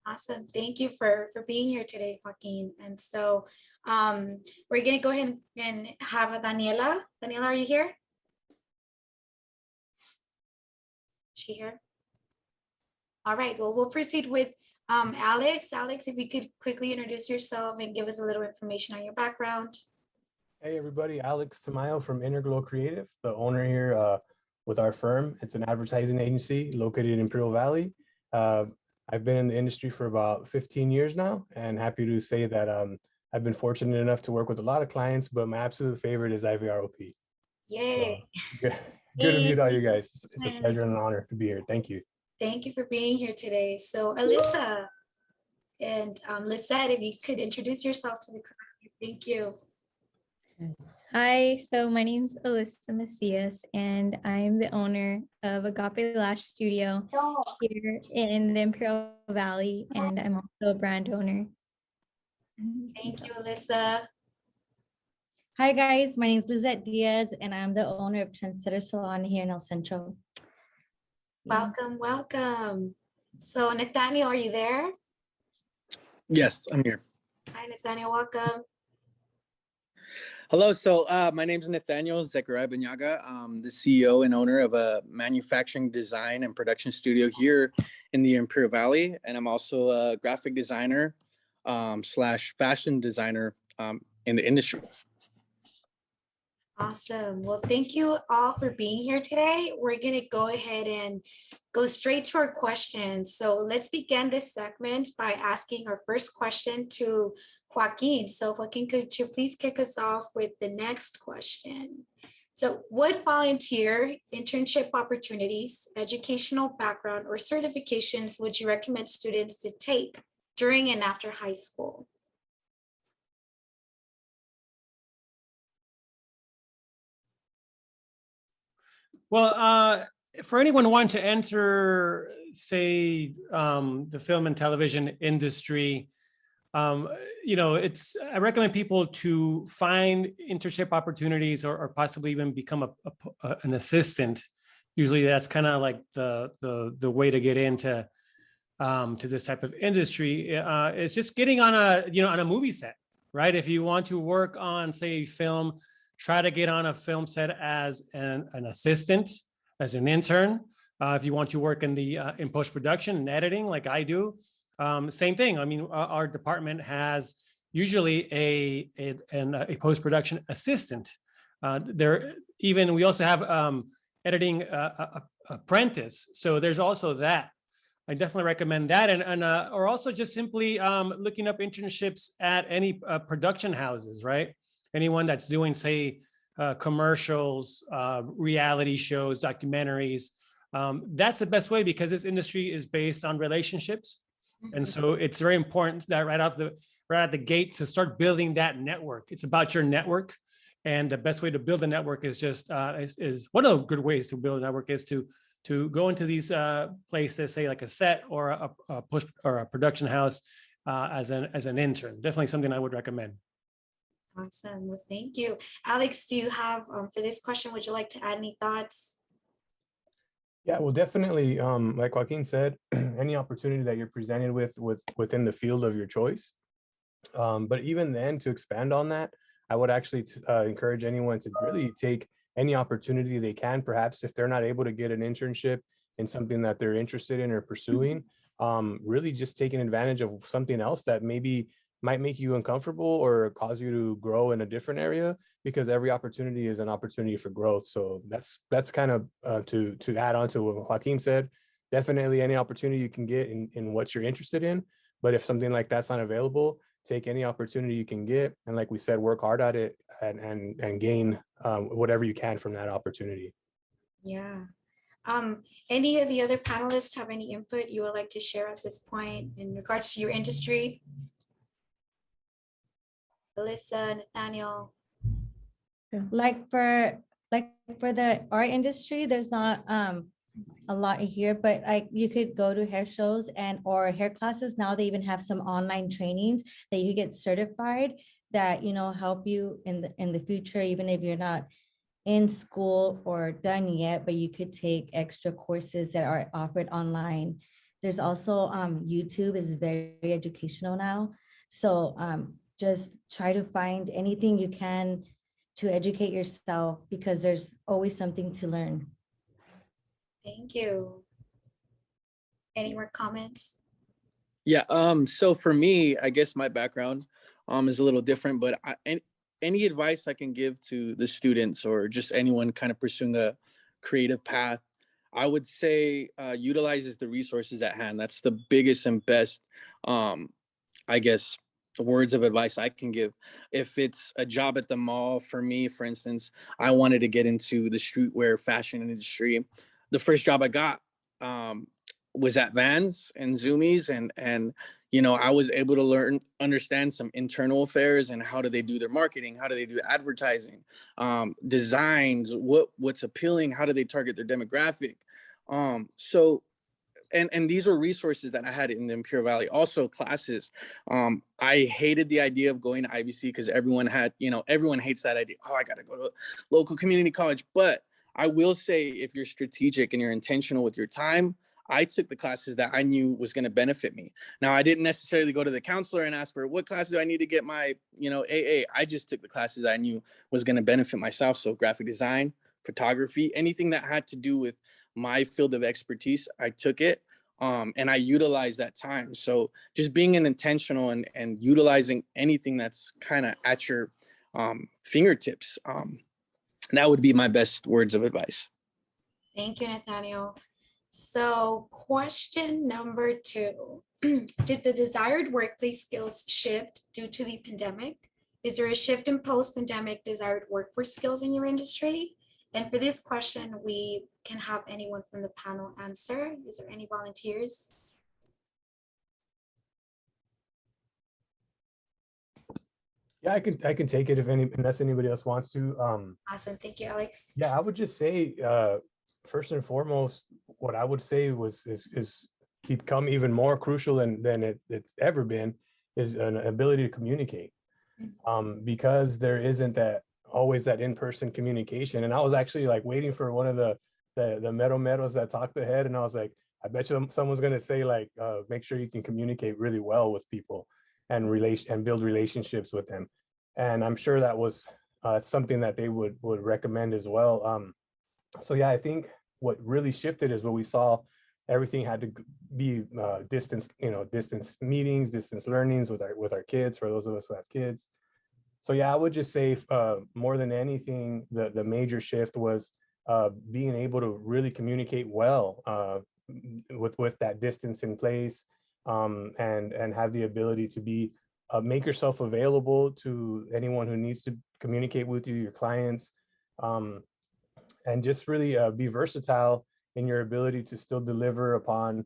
Awesome. Thank you for being here today, Joaquin. And so we're going to go ahead and have Daniela. Daniela, are you here? Is she here? All right. Well, we'll proceed with Alex. Alex, if you could quickly introduce yourself and give us a little information on your background. Hey everybody, Alex Tamayo from Interglow Creative, the owner here with our firm. It's an advertising agency located in Imperial Valley. I've been in the industry for about 15 years now, and happy to say that I've been fortunate enough to work with a lot of clients, but my absolute favorite is IVROP. Yay. So, good to meet all you guys. It's a pleasure and an honor to be here. Thank you. Thank you for being here today. So Alyssa and Lisette, if you could introduce yourselves to the crowd. Thank you. Hi, so my name's Alyssa Macias, and I'm the owner of Agape Lash Studio here in the Imperial Valley, and I'm also a brand owner. Thank you, Alyssa. Hi guys, my name is Lizette Diaz, and I'm the owner of Trendsetter Salon here in El Centro. Welcome, welcome. So Nathaniel, are you there? Yes, I'm here. Hi, Nathaniel, welcome. Hello, so my name is Nathaniel Zecharibanyaga. I'm the CEO and owner of a manufacturing design and production studio here in the Imperial Valley. And I'm also a graphic designer slash fashion designer in the industry. Awesome. Well, thank you all for being here today. We're going to go ahead and go straight to our questions. So let's begin this segment by asking our first question to Joaquin. So Joaquin, could you please kick us off with the next question? So what volunteer, internship opportunities, educational background, or certifications would you recommend students to take during and after high school? Well, for anyone wanting to enter, say, the film and television industry, you know, I recommend people to find internship opportunities or possibly even become an assistant. Usually that's kind of like the way to get into to this type of industry. It's just getting on a movie set, right? If you want to work on, say, film, try to get on a film set as an assistant, as an intern. If you want to work in post-production and editing like I do, same thing. I mean, our department has usually a post-production assistant. We also have editing apprentice. So there's also that. I definitely recommend that. Or also just simply looking up internships at any production houses, right? Anyone that's doing, say, commercials, reality shows, documentaries. That's the best way because this industry is based on relationships. And so it's very important that right out the gate to start building that network. It's about your network. And the best way to build a network is just is one of the good ways to build a network is to go into these places, say like a set or a push or a production house as an intern. Definitely something I would recommend. Awesome. Well, thank you. Alex, do you have, for this question, would you like to add any thoughts? Yeah, well, definitely, like Joaquin said, any opportunity that you're presented with within the field of your choice. But even then, to expand on that, I would actually encourage anyone to really take any opportunity they can, perhaps if they're not able to get an internship in something that they're interested in or pursuing, really just taking advantage of something else that maybe might make you uncomfortable or cause you to grow in a different area, because every opportunity is an opportunity for growth. So that's kind of to add on to what Joaquin said. Definitely any opportunity you can get in what you're interested in. But if something like that's not available, take any opportunity you can get. And like we said, work hard at it and gain whatever you can from that opportunity. Yeah. Any of the other panelists have any input you would like to share at this point in regards to your industry? Alyssa, Nathaniel. Like for the art industry, there's not a lot here, but like you could go to hair shows or hair classes. Now they even have some online trainings that you get certified that, you know, help you in the future, even if you're not in school or done yet, but you could take extra courses that are offered online. There's also YouTube is very educational now. So just try to find anything you can to educate yourself, because there's always something to learn. Thank you. Any more comments? Yeah, so for me, I guess my background is a little different, but any advice I can give to the students or just anyone kind of pursuing a creative path, I would say utilizes the resources at hand. That's the biggest and best, I guess, words of advice I can give. If it's a job at the mall, for me, for instance, I wanted to get into the streetwear fashion industry. The first job I got was at Vans and Zoomies, and you know, I was able to understand some internal affairs and how do they do their marketing, how do they do advertising, designs, what's appealing, how do they target their demographic. So and these were resources that I had in the Imperial Valley. Also classes. I hated the idea of going to IVC because everyone hates that idea. Oh, I got to go to a local community college. But I will say, if you're strategic and you're intentional with your time, I took the classes that I knew was going to benefit me. Now, I didn't necessarily go to the counselor and ask for what classes do I need to get my, AA. I just took the classes I knew was going to benefit myself. So graphic design, photography, anything that had to do with my field of expertise, I took it. And I utilized that time. So just being intentional and utilizing anything that's kind of at your fingertips. That would be my best words of advice. Thank you, Nathaniel. So question number 2, did the desired workplace skills shift due to the pandemic? Is there a shift in post-pandemic desired workforce skills in your industry? And for this question, we can have anyone from the panel answer. Is there any volunteers? Yeah, I can take it unless anybody else wants to. Awesome, thank you, Alex. Yeah, I would just say, first and foremost, what I would say is become even more crucial than it's ever been, is an ability to communicate. Because there isn't always that in-person communication. And I was actually like waiting for one of the meros that talked ahead, and I was like, I bet you someone's gonna say like, make sure you can communicate really well with people and build relationships with them. And I'm sure that was something that they would recommend as well. So yeah, I think what really shifted is what we saw. Everything had to be distance meetings, distance learnings with our kids, for those of us who have kids. So yeah, I would just say more than anything, the major shift was being able to really communicate well with that distance in place, and have the ability to be make yourself available to anyone who needs to communicate with you, your clients, and just really be versatile in your ability to still deliver upon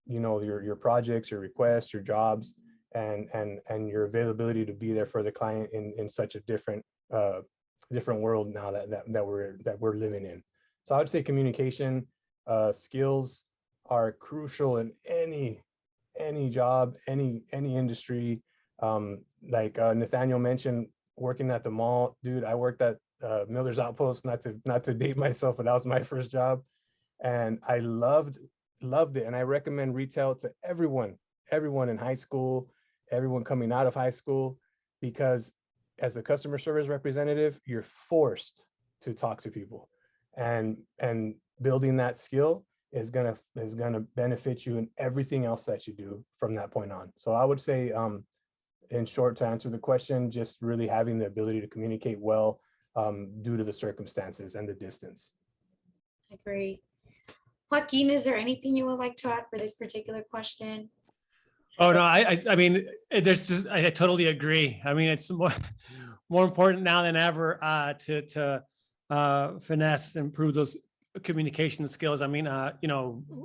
your projects, your requests, your jobs, and your availability to be there for the client in such a different world now that we're living in. So I would say communication skills are crucial in any job, any industry. Like Nathaniel mentioned, working at the mall, dude, I worked at Miller's Outpost, not to date myself, but that was my first job, and I loved it. And I recommend retail to everyone in high school, everyone coming out of high school, because as a customer service representative, you're forced to talk to people, and building that skill is gonna benefit you in everything else that you do from that point on. So I would say, in short, to answer the question, just really having the ability to communicate well due to the circumstances and the distance. I agree. Joaquin, is there anything you would like to add for this particular question? Oh no, I mean, there's just, I totally agree. I mean, it's more important now than ever to finesse, improve those communication skills. I mean,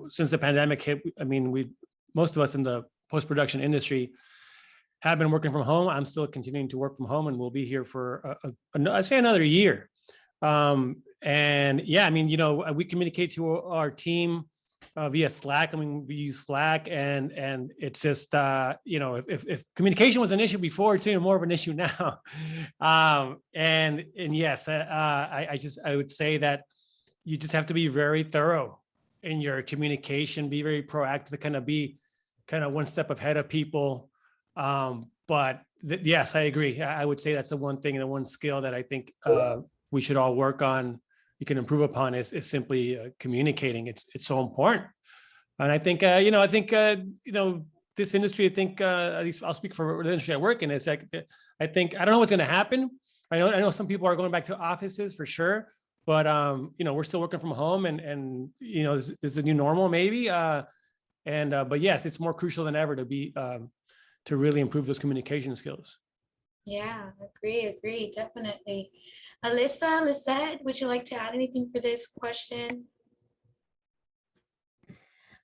since the pandemic hit, I mean, most of us in the post-production industry have been working from home. I'm still continuing to work from home, and we'll be here for I'd say another year. And yeah, I mean, we communicate to our team via Slack. I mean, we use Slack, and it's just if communication was an issue before, it's even more of an issue now. And yes, I would say that you just have to be very thorough in your communication, be very proactive, to kind of be one step ahead of people. But yes, I agree. I would say that's the one thing and the one skill that I think we should all work on. You can improve upon is simply communicating. It's so important. And I think this industry, at least I'll speak for the industry I work in, is like, I don't know what's going to happen. I know some people are going back to offices for sure, but we're still working from home, and this is a new normal maybe. But yes, it's more crucial than ever to really improve those communication skills. Yeah, agree, definitely. Alyssa, Lisette, would you like to add anything for this question?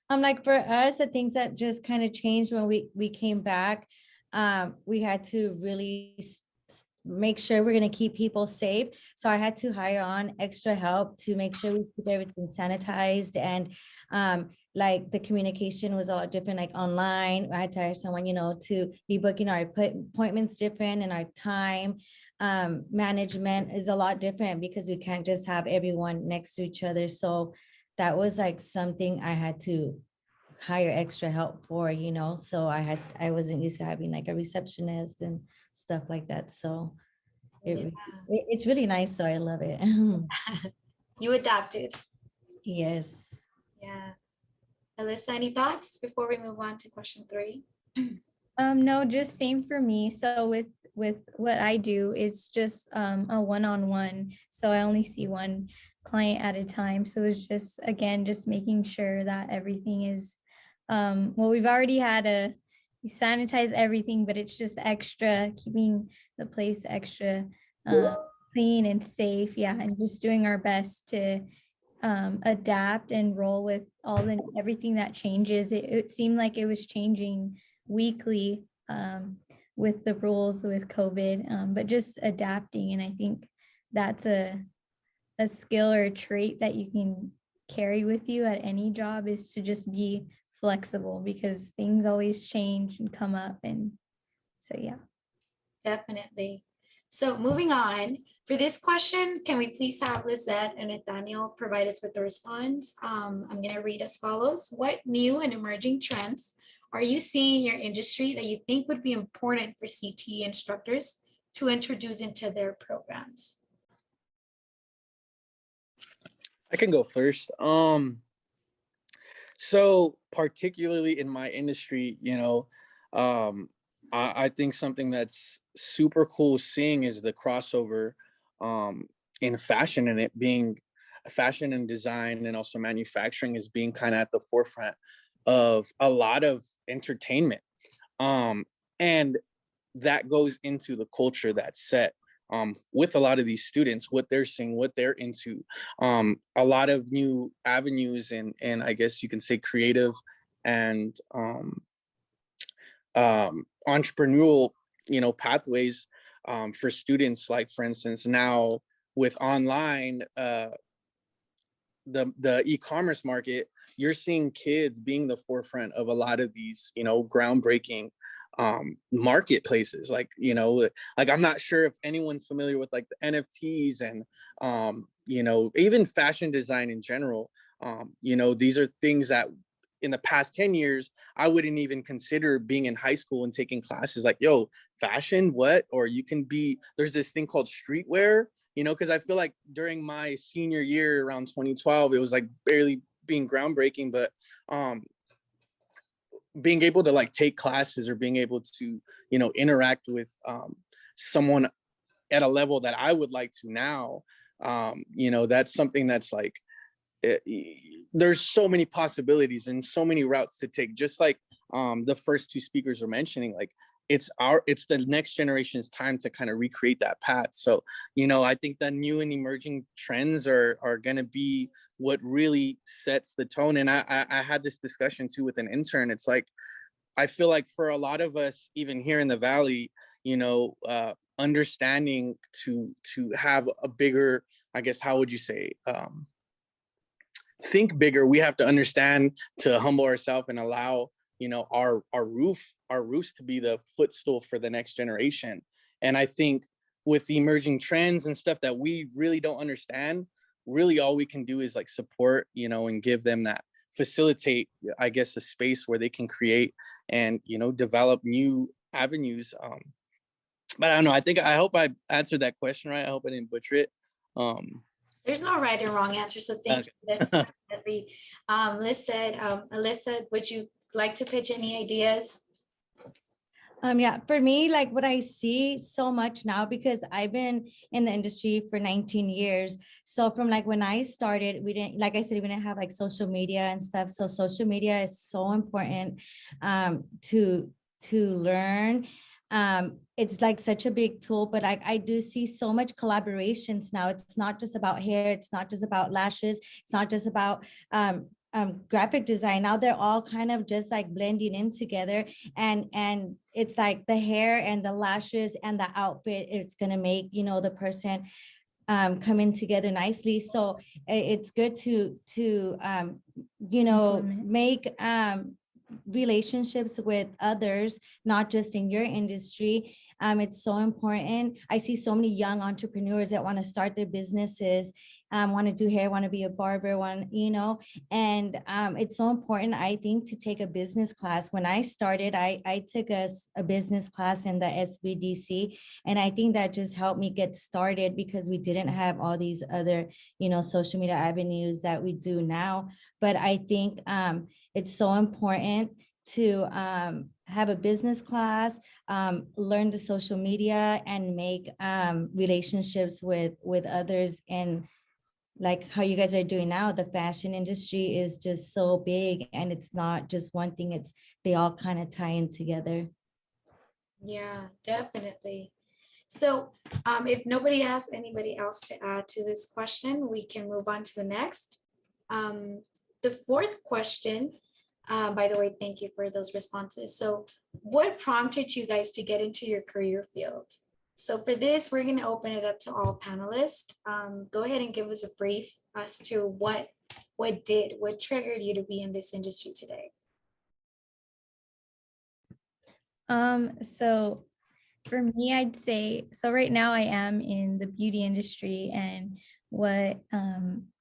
Like for us, the things that just kind of changed when we came back, we had to really make sure we're going to keep people safe. So I had to hire on extra help to make sure we keep everything sanitized, and like the communication was a lot different, like online. I had to hire someone, to be booking our appointments different, and our time management is a lot different because we can't just have everyone next to each other. So that was like something I had to hire extra help for, so I wasn't used to having like a receptionist and stuff like that. So it's really nice. So I love it. You adapted. Yes. Yeah. Alyssa, any thoughts before we move on to question 3? No, just same for me. So with what I do, it's just a one-on-one. So I only see one client at a time. So it's just, again, just making sure that everything is, we've already had we sanitize everything, but it's just extra, keeping the place extra clean and safe. Yeah. And just doing our best to adapt and roll with everything that changes. It seemed like it was changing weekly with the rules with COVID, but just adapting. And I think that's a skill or a trait that you can carry with you at any job, is to just be flexible, because things always change and come up. And so, yeah. Definitely. So moving on, for this question, can we please have Lisette and Nathaniel provide us with the response? I'm going to read as follows. What new and emerging trends are you seeing in your industry that you think would be important for CTE instructors to introduce into their programs? I can go first. So particularly in my industry, I think something that's super cool seeing is the crossover in fashion, and it being fashion and design and also manufacturing is being kind of at the forefront of a lot of entertainment. And that goes into the culture that's set with a lot of these students, what they're seeing, what they're into, a lot of new avenues and I guess you can say creative and entrepreneurial, pathways for students. Like for instance, now with online, the e-commerce market, you're seeing kids being the forefront of a lot of these, groundbreaking marketplaces. Like I'm not sure if anyone's familiar with like the NFTs and even fashion design in general. These are things that in the past 10 years I wouldn't even consider being in high school and taking classes like, fashion, what? Or there's this thing called streetwear, because I feel like during my senior year around 2012 it was like barely being groundbreaking, but being able to like take classes or being able to interact with someone at a level that I would like to now, that's something that's like there's so many possibilities and so many routes to take. Just like the first two speakers were mentioning, like it's the next generation's time to kind of recreate that path. So I think the new and emerging trends are going to be what really sets the tone. And I had this discussion too with an intern. It's like I feel like for a lot of us, even here in the Valley, understanding to have a bigger, I guess, how would you say, think bigger, we have to understand to humble ourselves and allow our roofs to be the footstool for the next generation. And I think with the emerging trends and stuff that we really don't understand, really all we can do is like support, and give them that, facilitate, I guess, a space where they can create and develop new avenues. But I don't know, I hope I answered that question right. I hope I didn't butcher it. There's no right or wrong answer, so thank you. Definitely. Liz said, Alyssa, would you like to pitch any ideas? Yeah, for me, like what I see so much now, because I've been in the industry for 19 years. So from like when I started, we didn't, like I said, we didn't have like social media and stuff. So social media is so important to learn. It's like such a big tool, but I do see so much collaborations now. It's not just about hair. It's not just about lashes. It's not just about graphic design. Now they're all kind of just like blending in together, and it's like the hair and the lashes and the outfit, it's going to make the person come in together nicely. So it's good to make relationships with others, not just in your industry. It's so important. I see so many young entrepreneurs that want to start their businesses, want to do hair, want to be a barber, and it's so important, I think, to take a business class. When I started, I took a business class in the SBDC, and I think that just helped me get started because we didn't have all these other, social media avenues that we do now. But I think it's so important to have a business class, learn the social media, and make relationships with others. And like how you guys are doing now, the fashion industry is just so big, and it's not just one thing, they all kind of tie in together. Yeah, definitely. So if nobody has anybody else to add to this question, we can move on to the next. The fourth question, by the way, thank you for those responses. So what prompted you guys to get into your career field? So for this, we're going to open it up to all panelists. Go ahead and give us a brief as to what triggered you to be in this industry today. So for me, I'd say, so right now I am in the beauty industry, and what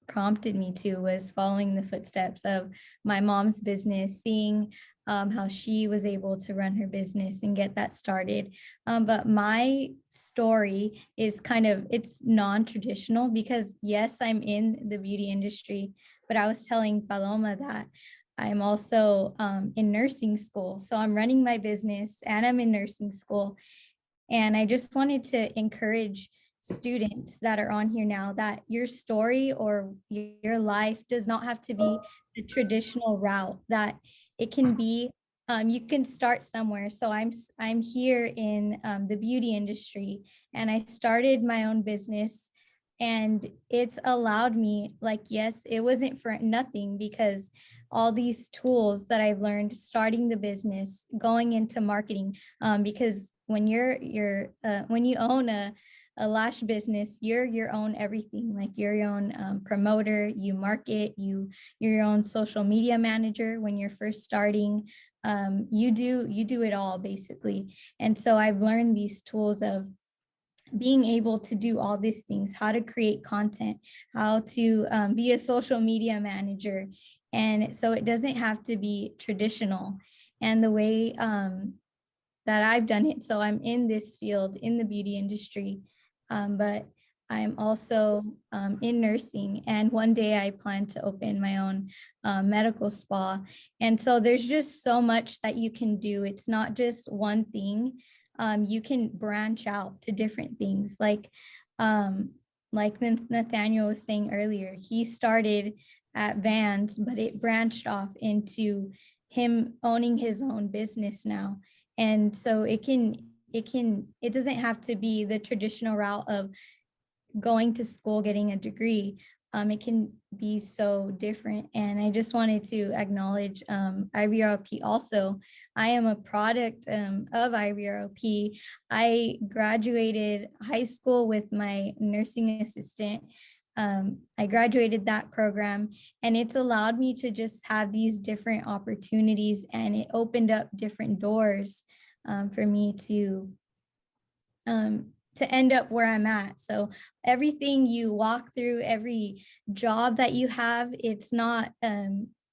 prompted me to was following the footsteps of my mom's business, seeing how she was able to run her business and get that started. But my story is it's non-traditional, because yes, I'm in the beauty industry, but I was telling Paloma that I'm also in nursing school. So I'm running my business and I'm in nursing school. And I just wanted to encourage students that are on here now that your story or your life does not have to be the traditional route, that it can be, you can start somewhere. So I'm here in the beauty industry, and I started my own business, and it's allowed me, like, yes, it wasn't for nothing, because all these tools that I've learned starting the business, going into marketing, because when when you own a lash business, you're your own everything. Like, you're your own promoter, you market, you're your own social media manager. When you're first starting, you do it all basically. And so I've learned these tools of being able to do all these things, how to create content, how to be a social media manager. And so it doesn't have to be traditional. And the way that I've done it, so I'm in this field in the beauty industry, but I'm also in nursing. And one day I plan to open my own medical spa. And so there's just so much that you can do. It's not just one thing. You can branch out to different things. Like Nathaniel was saying earlier, he started at Vans, but it branched off into him owning his own business now. And so it doesn't have to be the traditional route of going to school, getting a degree. It can be so different. And I just wanted to acknowledge IVROP also. I am a product of IVROP. I graduated high school with my nursing assistant. I graduated that program, and it's allowed me to just have these different opportunities, and it opened up different doors for me to end up where I'm at. So everything you walk through, every job that you have, it's not,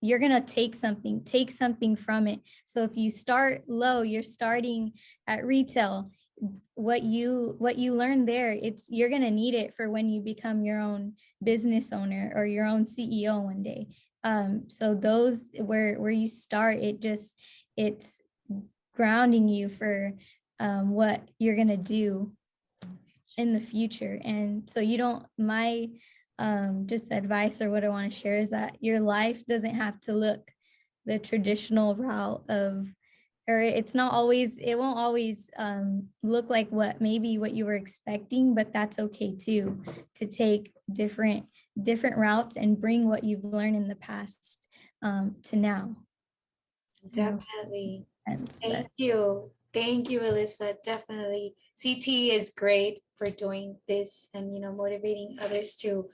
you're gonna take something from it. So if you start low, you're starting at retail, what you learn there, you're gonna need it for when you become your own business owner or your own CEO one day. So those where you start, it's grounding you for what you're gonna do in the future. And so my just advice, or what I want to share, is that your life doesn't have to look the traditional route of, or it won't always look like what you were expecting, but that's okay too, to take different routes and bring what you've learned in the past to now. Definitely. Thank you, Alyssa. Definitely, CTE is great for doing this and motivating others to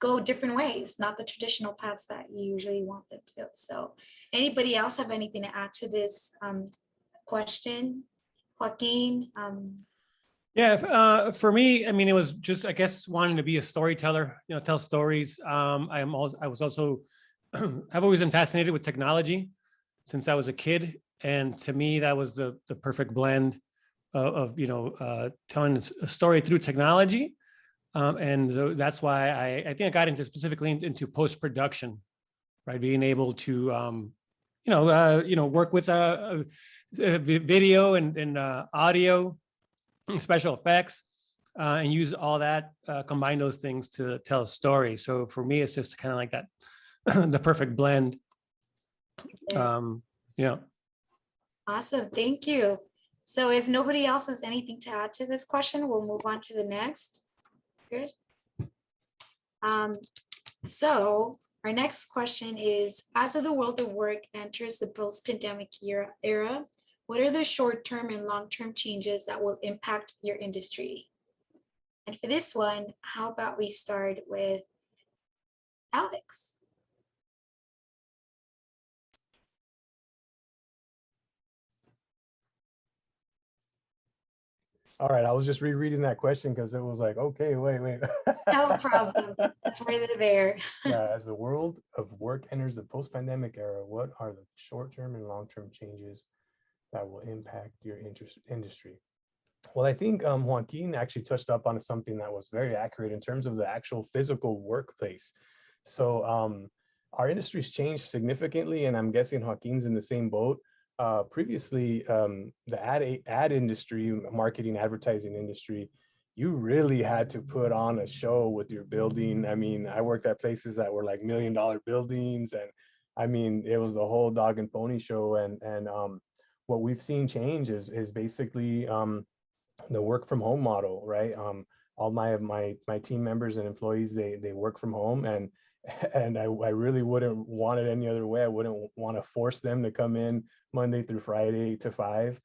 go different ways, not the traditional paths that you usually want them to go. So anybody else have anything to add to this question? Joaquin? Yeah, for me, I mean, it was just, I guess, wanting to be a storyteller, tell stories. I've always been fascinated with technology since I was a kid. And to me, that was the perfect blend of telling a story through technology. And so that's why I think I got specifically into post-production, right? Being able to, work with video and audio, special effects, and use all that, combine those things to tell a story. So for me, it's just kind of like that, the perfect blend. Yeah. Awesome, thank you. So if nobody else has anything to add to this question, we'll move on to the next. Good. So our next question is, as the world of work enters the post-pandemic era, what are the short-term and long-term changes that will impact your industry? And for this one, how about we start with Alex? All right, I was just rereading that question because it was like, okay, wait. No problem. That's where they're there. Yeah, as the world of work enters the post-pandemic era, what are the short-term and long-term changes that will impact your industry? Well, I think Joaquin actually touched up on something that was very accurate in terms of the actual physical workplace. So our industry's changed significantly, and I'm guessing Joaquin's in the same boat. Previously, the ad industry, marketing, advertising industry, you really had to put on a show with your building. I mean, I worked at places that were like $1 million buildings, and I mean, it was the whole dog and pony show. And what we've seen change is basically the work from home model, right? All my team members and employees, they work from home, and I really wouldn't want it any other way. I wouldn't want to force them to come in Monday through Friday to 5.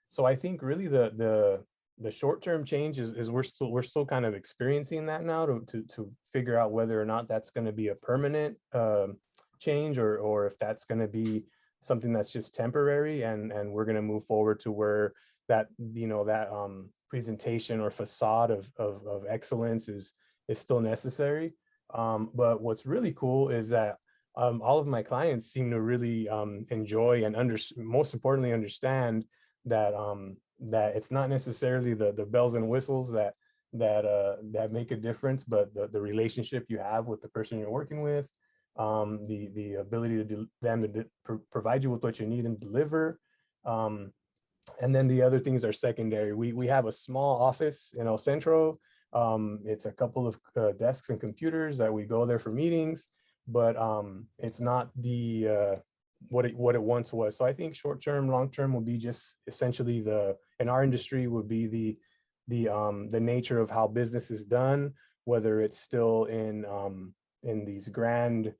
So I think really the short-term change is we're still kind of experiencing that now to figure out whether or not that's going to be a permanent change, or if that's going to be something that's just temporary, and we're going to move forward to where that, you know, that presentation or facade of excellence is still necessary. But what's really cool is that all of my clients seem to really enjoy and most importantly understand that that it's not necessarily the bells and whistles that make a difference, but the relationship you have with the person you're working with, the ability to them to provide you with what you need and deliver. And then the other things are secondary. We have a small office in El Centro. It's a couple of desks and computers that we go there for meetings, but it's not the what it once was. So I think short term, long term will be just essentially in our industry would be the nature of how business is done, whether it's still in these grand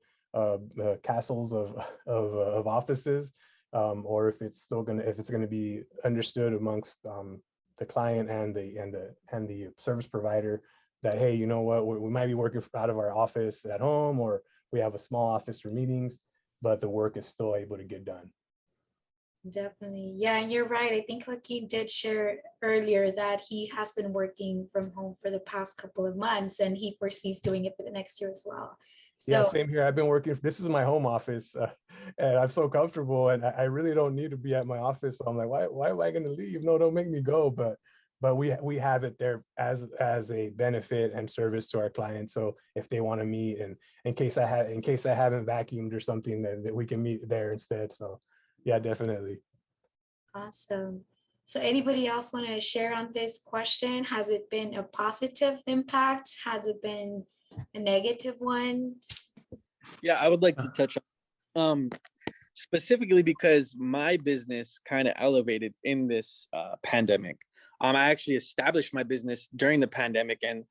castles of offices, or if it's going to be understood amongst the client and the service provider that, hey, you know what, we might be working out of our office at home, or we have a small office for meetings, but the work is still able to get done. Definitely. Yeah, you're right. I think Joaquin did share earlier that he has been working from home for the past couple of months, and he foresees doing it for the next year as well. So yeah, same here. I've been working, this is my home office, and I'm so comfortable, and I really don't need to be at my office. So I'm like, why am I going to leave? No, don't make me go. But we have it there as a benefit and service to our clients. So if they want to meet, and in case I haven't vacuumed or something, that we can meet there instead. So yeah, definitely. awesome. So anybody else want to share on this question? Has it been a positive impact? Has it been a negative one? Yeah, I would like to touch on specifically because my business kind of elevated in this pandemic. I actually established my business during the pandemic, and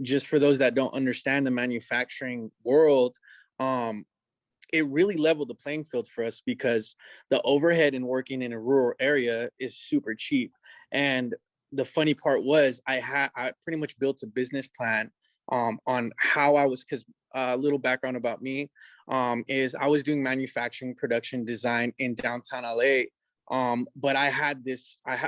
just for those that don't understand the manufacturing world, it really leveled the playing field for us because the overhead in working in a rural area is super cheap. And the funny part was I pretty much built a business plan on how I was, because a little background about me is I was doing manufacturing, production, design in downtown LA. But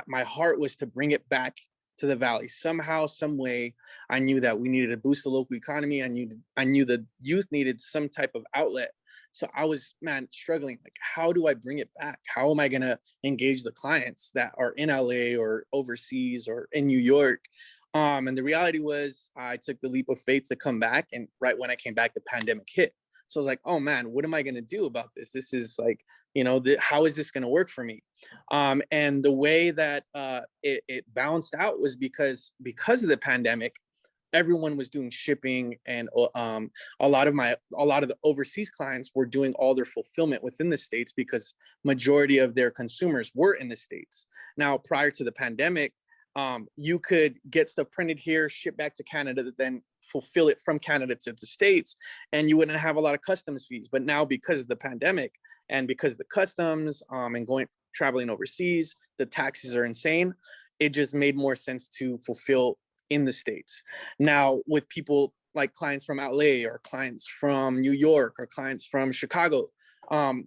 my heart was to bring it back to the Valley. Somehow, some way, I knew that we needed to boost the local economy. I knew the youth needed some type of outlet. So I was, struggling. Like, how do I bring it back? How am I going to engage the clients that are in LA or overseas or in New York? And the reality was I took the leap of faith to come back. And right when I came back, the pandemic hit. So I was like, oh man, what am I going to do about this? This is like, how is this going to work for me? And the way that it balanced out was because of the pandemic, everyone was doing shipping, and a lot of the overseas clients were doing all their fulfillment within the States because majority of their consumers were in the States. Now, prior to the pandemic, you could get stuff printed here, ship back to Canada, then fulfill it from Canada to the States, and you wouldn't have a lot of customs fees. But now, because of the pandemic and because of the customs and traveling overseas, the taxes are insane. It just made more sense to fulfill in the States. Now, with people like clients from LA or clients from New York or clients from Chicago,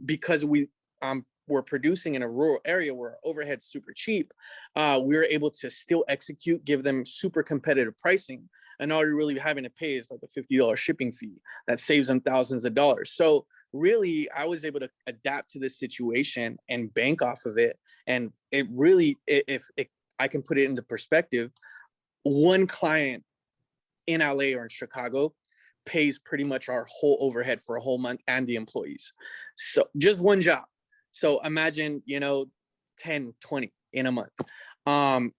because we're producing in a rural area where overhead's super cheap, we were able to still execute, give them super competitive pricing, and all you're really having to pay is like a $50 shipping fee that saves them thousands of dollars. So really, I was able to adapt to this situation and bank off of it. And it really, if I can put it into perspective, one client in LA or in Chicago pays pretty much our whole overhead for a whole month and the employees. So just one job. So imagine, 10, 20 in a month.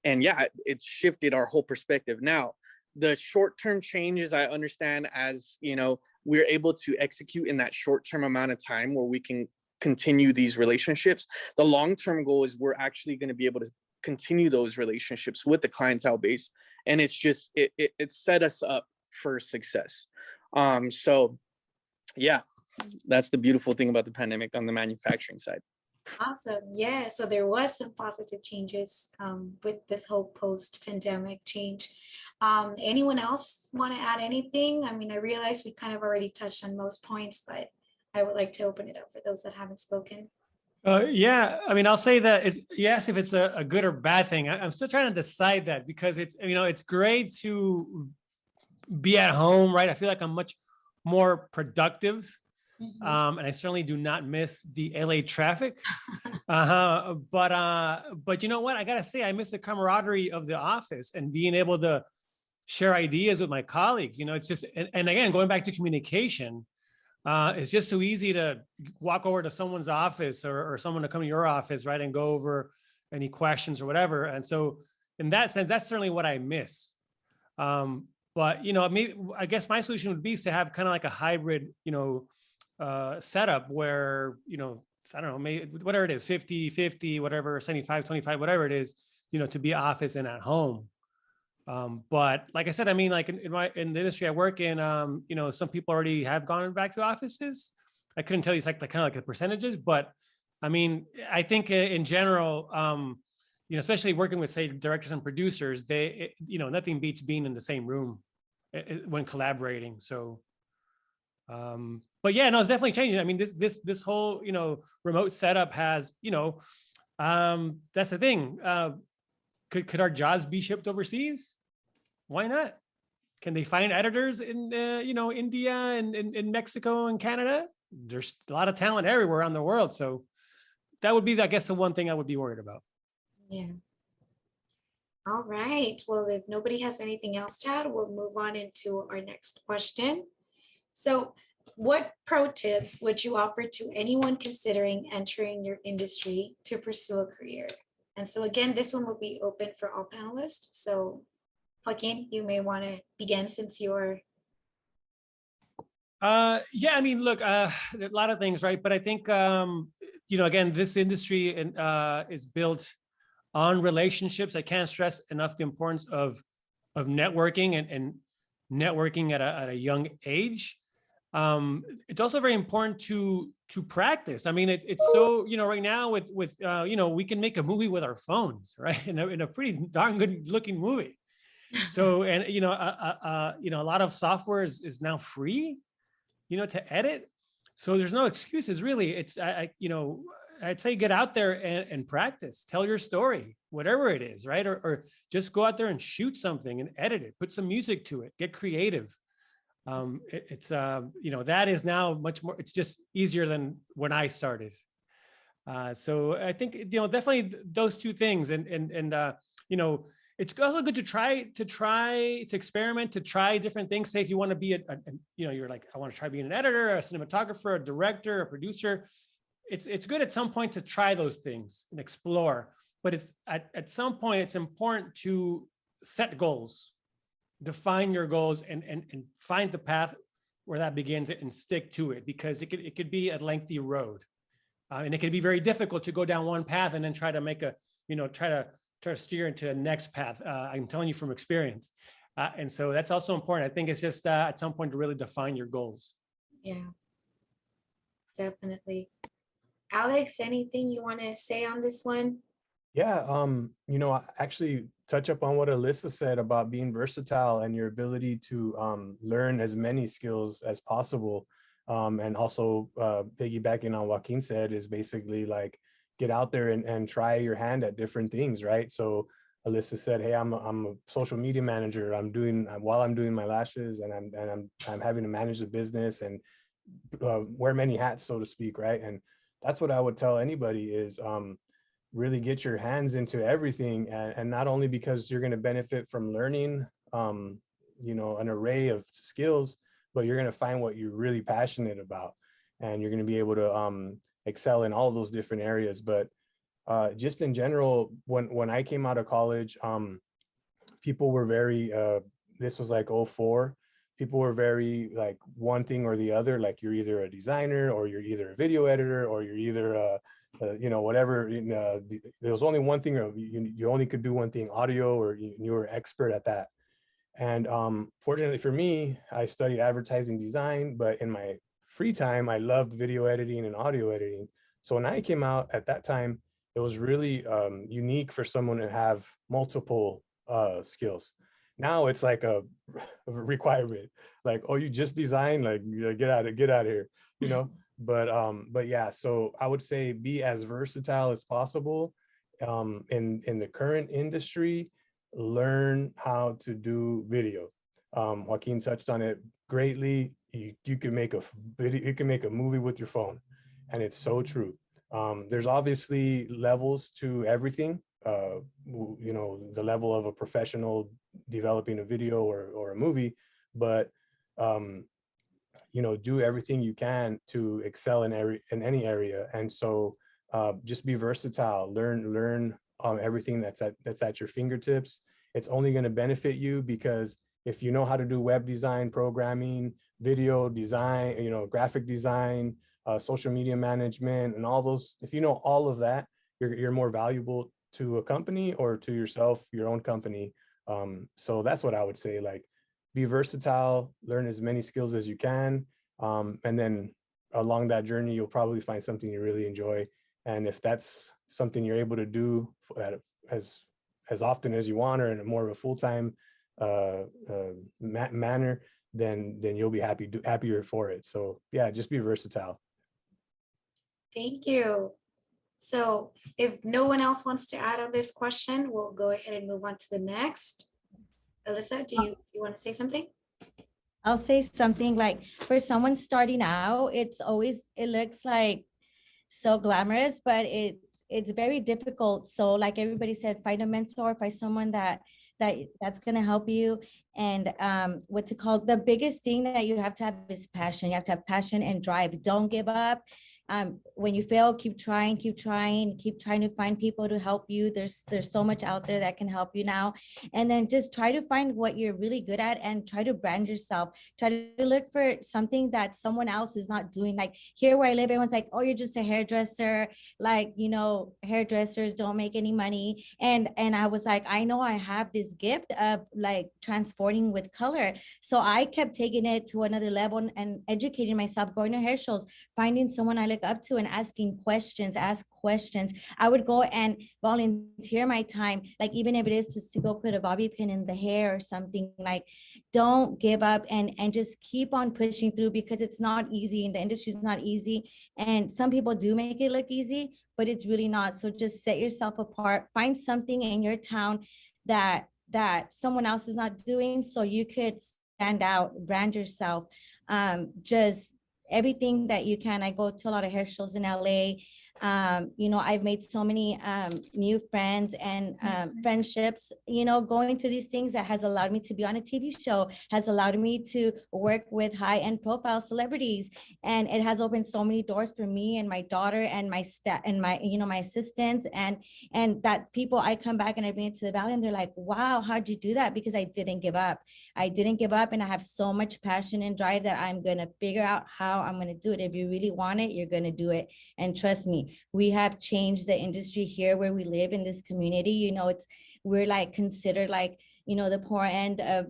And yeah, it shifted our whole perspective. Now, the short-term changes I understand as, you know, we're able to execute in that short-term amount of time where we can continue these relationships. The long-term goal is we're actually going to be able to continue those relationships with the clientele base. And it's just, it set us up for success. So yeah, that's the beautiful thing about the pandemic on the manufacturing side. Awesome. Yeah. So there was some positive changes with this whole post-pandemic change. Anyone else want to add anything? I mean, I realize we kind of already touched on most points, but I would like to open it up for those that haven't spoken. Yeah, I mean, I'll say that it's, yes, if it's a good or bad thing. I'm still trying to decide that, because it's, you know, it's great to be at home, right? I feel like I'm much more productive. And I certainly do not miss the LA traffic. But you know what? I gotta say, I miss the camaraderie of the office and being able to share ideas with my colleagues. You know, it's just, and again, going back to communication, it's just so easy to walk over to someone's office or someone to come to your office, right, and go over any questions or whatever. And so in that sense, that's certainly what I miss. But, you know, maybe, I guess my solution would be to have kind of like a hybrid, you know, setup where, you know, I don't know, maybe whatever it is, 50-50, whatever, 75-25, whatever it is, you know, to be office and at home. But like I said, I mean, like in the industry I work in, you know, some people already have gone back to offices. I couldn't tell you like the kind of like the percentages, but I mean, I think in general, you know, especially working with, say, directors and producers, you know, nothing beats being in the same room when collaborating. So, but yeah, no, it's definitely changing. I mean, this whole, you know, remote setup has, you know, that's the thing. Could our jobs be shipped overseas? Why not? Can they find editors in, you know, India and in Mexico and Canada? There's a lot of talent everywhere around the world. So that would be, I guess, the one thing I would be worried about. Yeah. All right. Well, if nobody has anything else to add, we'll move on into our next question. So what pro tips would you offer to anyone considering entering your industry to pursue a career? And so again, this one will be open for all panelists. So Joaquin, you may want to begin since you're. Yeah, I mean, look, there are a lot of things, right? But I think, you know, again, this industry is built on relationships. I can't stress enough the importance of networking and networking at a young age. It's also very important to practice. I mean, it's so, you know, right now with you know, we can make a movie with our phones, right? In a pretty darn good looking movie. So, and, you know, a lot of software is now free, you know, to edit. So there's no excuses really. It's, you know, I'd say get out there and practice, tell your story, whatever it is, right? Or just go out there and shoot something and edit it, put some music to it, get creative. It's you know, that is now much more, it's just easier than when I started. So I think, you know, definitely those two things. And you know, it's also good to experiment, to try different things. Say if you want to be you know, you're like, I want to try being an editor, a cinematographer, a director, a producer. It's good at some point to try those things and explore. But it's at some point, it's important to set goals, define your goals, and find the path where that begins and stick to it, because it could be a lengthy road. And it can be very difficult to go down one path and then try to make try to steer into the next path. I'm telling you from experience. And so that's also important. I think it's just at some point to really define your goals. Yeah, definitely. Alex, anything you want to say on this one? Yeah, you know, I actually touch up on what Alyssa said about being versatile and your ability to learn as many skills as possible. And also piggybacking on Joaquin said is basically like, get out there and try your hand at different things, right? So Alyssa said, hey, I'm a social media manager. While I'm doing my lashes and I'm having to manage the business and wear many hats, so to speak, right? And that's what I would tell anybody is really get your hands into everything, and not only because you're going to benefit from learning, you know, an array of skills, but you're going to find what you're really passionate about, and you're going to be able to excel in all of those different areas. But just in general, when I came out of college, people were very, this was like '04. People were very like one thing or the other. Like you're either a designer or you're either a video editor or you're either whatever. There was only one thing, or you only could do one thing, audio, or you were expert at that. And fortunately for me, I studied advertising design, but in my free time, I loved video editing and audio editing. So when I came out at that time, it was really unique for someone to have multiple skills. Now it's like a requirement, like, oh, you just design, like get out of here, you know. But yeah, so I would say be as versatile as possible. In the current industry, learn how to do video. Joaquin touched on it greatly. You can make a video, you can make a movie with your phone, and it's so true. There's obviously levels to everything. The level of a professional developing a video or a movie, but do everything you can to excel in any area. And so just be versatile, learn everything that's at your fingertips. It's only going to benefit you, because if you know how to do web design, programming, video design, graphic design, social media management, and all those, if you know all of that, you're more valuable to a company or to yourself, your own company. So that's what I would say, like, be versatile, learn as many skills as you can. And then along that journey, you'll probably find something you really enjoy. And if that's something you're able to do as often as you want, or in a more of a full-time manner, then you'll be happier for it. So yeah, just be versatile. Thank you. So if no one else wants to add on this question, we'll go ahead and move on to the next. Alyssa, do you want to say something? I'll say something like, for someone starting out, it looks like so glamorous, but it's very difficult. So like everybody said, find a mentor, find someone that's going to help you. And what's it called? The biggest thing that you have to have is passion. You have to have passion and drive. Don't give up. When you fail, keep trying to find people to help you. There's so much out there that can help you now. And then just try to find what you're really good at and try to brand yourself. Try to look for something that someone else is not doing. Like here where I live, everyone's like, oh, you're just a hairdresser. Like, hairdressers don't make any money. And I was like, I know I have this gift of like transporting with color. So I kept taking it to another level and educating myself, going to hair shows, finding someone I look up to and asking questions, ask questions. I would go and volunteer my time, like even if it is just to go put a bobby pin in the hair or something. Like, don't give up and just keep on pushing through, because it's not easy and the industry is not easy. And some people do make it look easy, but it's really not. So just set yourself apart, find something in your town that someone else is not doing, so you could stand out, brand yourself. Just everything that you can. I go to a lot of hair shows in LA. I've made so many new friends and friendships, going to these things that has allowed me to be on a TV show, has allowed me to work with high-end profile celebrities. And it has opened so many doors for me and my daughter and my staff and my assistants, and that people, I come back and I bring it to the Valley and they're like, wow, how'd you do that? Because I didn't give up. And I have so much passion and drive that I'm going to figure out how I'm going to do it. If you really want it, you're going to do it. And trust me, we have changed the industry here where we live in this community. We're like considered like, the poor end of,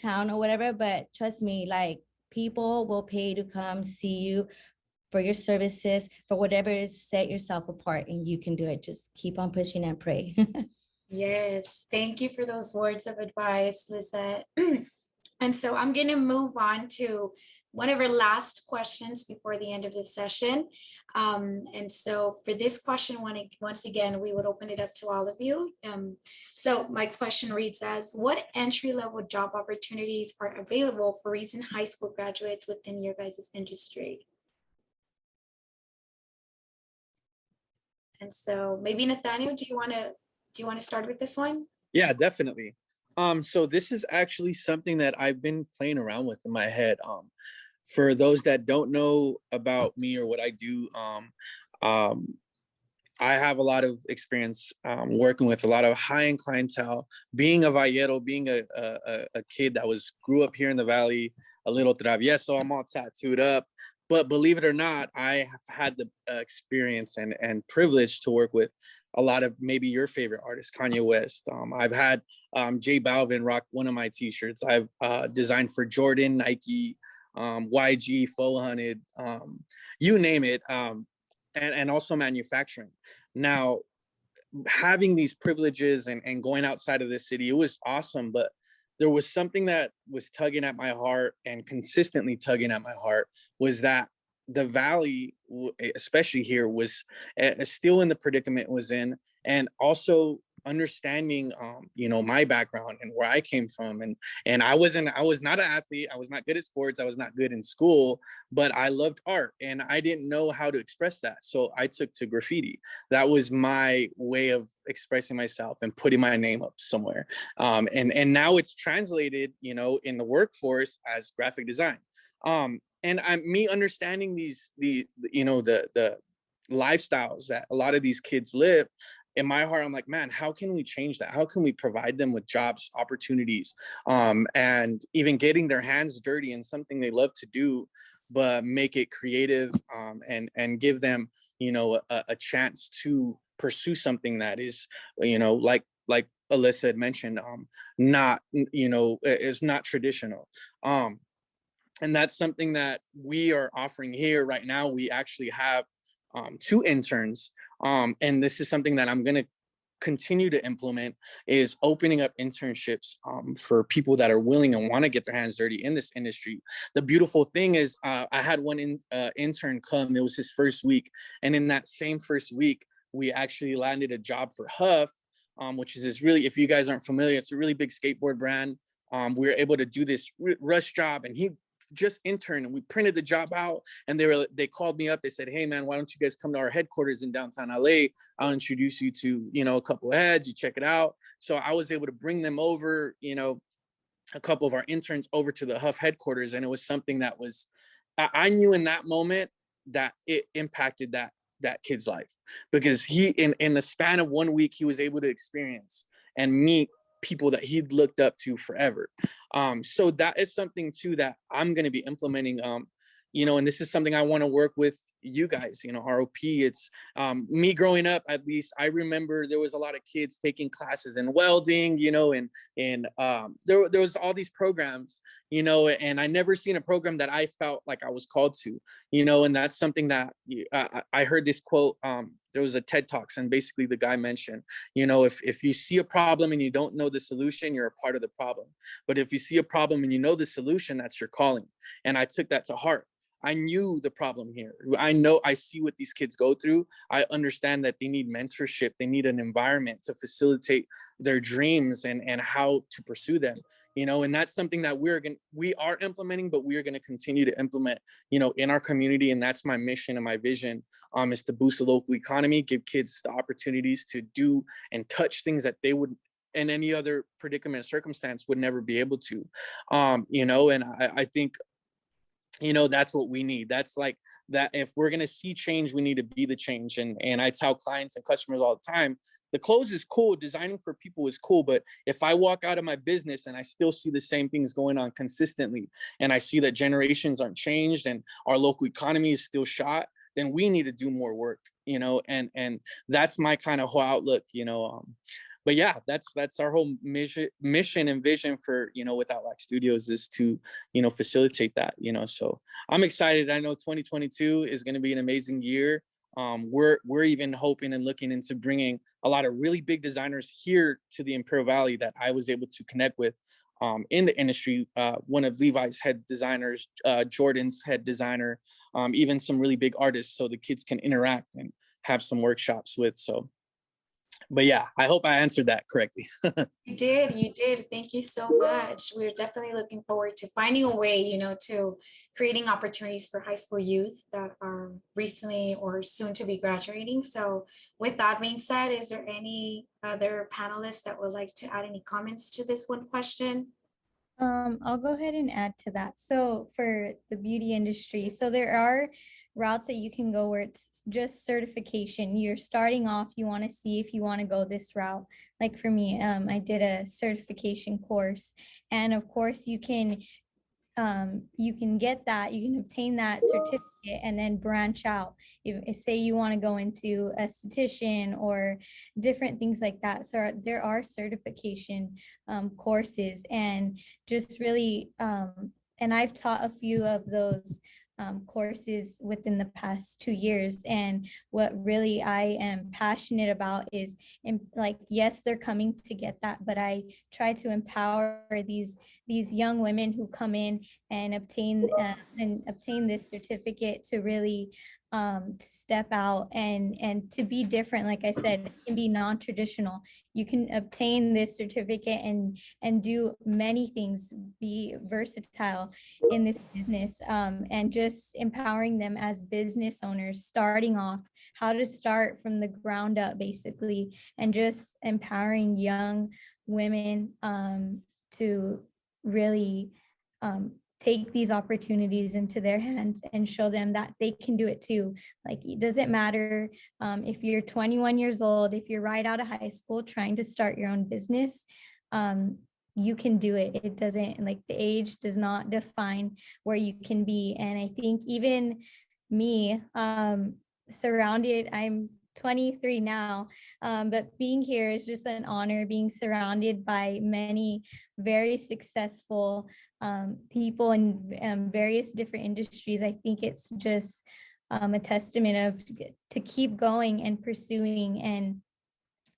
town or whatever. But trust me, like people will pay to come see you for your services, for whatever it is. Set yourself apart and you can do it. Just keep on pushing and pray. Yes, thank you for those words of advice, Lizette. And so I'm going to move on to one of our last questions before the end of the session. And so for this question, once again, we would open it up to all of you. So my question reads as, what entry-level job opportunities are available for recent high school graduates within your guys' industry? And so maybe Nathaniel, do you want to start with this one? Yeah, definitely. So this is actually something that I've been playing around with in my head. For those that don't know about me or what I do, I have a lot of experience working with a lot of high-end clientele, being a vallero, being a kid that grew up here in the Valley, a little travieso, I'm all tattooed up. But believe it or not, I have had the experience and privilege to work with a lot of maybe your favorite artists, Kanye West. I've had J Balvin rock one of my t-shirts. I've designed for Jordan, Nike, YG, 400, you name it, and also manufacturing. Now, having these privileges and going outside of the city, it was awesome, but there was something that was tugging at my heart and consistently tugging at my heart, was that the Valley, especially here, was still in the predicament it was in, and also understanding my background and where I came from, and I was not an athlete, I was not good at sports, I was not good in school, but I loved art and I didn't know how to express that, so I took to graffiti. That was my way of expressing myself and putting my name up somewhere, and now it's translated in the workforce as graphic design, and me understanding the lifestyles that a lot of these kids live. In my heart, I'm like, man, how can we change that? How can we provide them with jobs, opportunities, and even getting their hands dirty in something they love to do, but make it creative, and give them, a chance to pursue something that is, like Alyssa had mentioned, not, is not traditional. And that's something that we are offering here right now. We actually have 2 interns. And this is something that I'm going to continue to implement, is opening up internships for people that are willing and want to get their hands dirty in this industry. The beautiful thing is I had one intern come, it was his first week. And in that same first week, we actually landed a job for Huff, which is this really, if you guys aren't familiar, it's a really big skateboard brand. We were able to do this rush job, and he just interned, and we printed the job out, and they called me up. They said, hey man, why don't you guys come to our headquarters in downtown LA? I'll introduce you to, a couple of heads, you check it out. So I was able to bring them over, a couple of our interns over to the Huff headquarters. And it was something that was, I knew in that moment that it impacted that kid's life, because he, in the span of 1 week, he was able to experience and meet people that he'd looked up to forever. So that is something too that I'm going to be implementing, and this is something I want to work with you guys, ROP. It's me growing up, at least I remember there was a lot of kids taking classes in welding, and there was all these programs, and I never seen a program that I felt like I was called to, and that's something that I heard this quote. There was a TED Talks, and basically the guy mentioned, if you see a problem and you don't know the solution, you're a part of the problem. But if you see a problem and you know the solution, that's your calling. And I took that to heart. I knew the problem here. I see what these kids go through. I understand that they need mentorship. They need an environment to facilitate their dreams and how to pursue them, and that's something that we are implementing, but we are going to continue to implement, in our community. And that's my mission and my vision, is to boost the local economy, give kids the opportunities to do and touch things that they would, in any other predicament or circumstance, would never be able to, and I think, that's what we need. That's like that. If we're going to see change, we need to be the change. And I tell clients and customers all the time, the clothes is cool. Designing for people is cool. But if I walk out of my business and I still see the same things going on consistently, and I see that generations aren't changed and our local economy is still shot, then we need to do more work, and that's my kind of whole outlook, but yeah, that's our whole mission and vision for, Without Lack Studios, is to, facilitate that, so I'm excited. I know 2022 is going to be an amazing year. We're even hoping and looking into bringing a lot of really big designers here to the Imperial Valley that I was able to connect with in the industry. One of Levi's head designers, Jordan's head designer, even some really big artists, so the kids can interact and have some workshops with. So, but yeah, I hope I answered that correctly. You did. Thank you so much. We're definitely looking forward to finding a way, to creating opportunities for high school youth that are recently or soon to be graduating. So with that being said, is there any other panelists that would like to add any comments to this one question? I'll go ahead and add to that. So for the beauty industry, so there are routes that you can go where it's just certification. You're starting off, you want to see if you want to go this route. Like for me, I did a certification course, and of course you can get that, you can obtain that certificate and then branch out. If say you want to go into esthetician or different things like that. So there are certification courses, and just really, and I've taught a few of those courses within the past 2 years. And what really I am passionate about is, like, yes, they're coming to get that, but I try to empower these young women who come in and obtain this certificate to really step out and to be different. Like I said, it can be non-traditional. You can obtain this certificate and do many things, be versatile in this business, and just empowering them as business owners, starting off, how to start from the ground up, basically, and just empowering young women to really take these opportunities into their hands and show them that they can do it too. Like, it doesn't matter if you're 21 years old, if you're right out of high school trying to start your own business, you can do it. It doesn't, like, the age does not define where you can be. And I think even me, surrounded, I'm 23 now, but being here is just an honor, being surrounded by many very successful people in various different industries. I think it's just a testament of to keep going and pursuing. And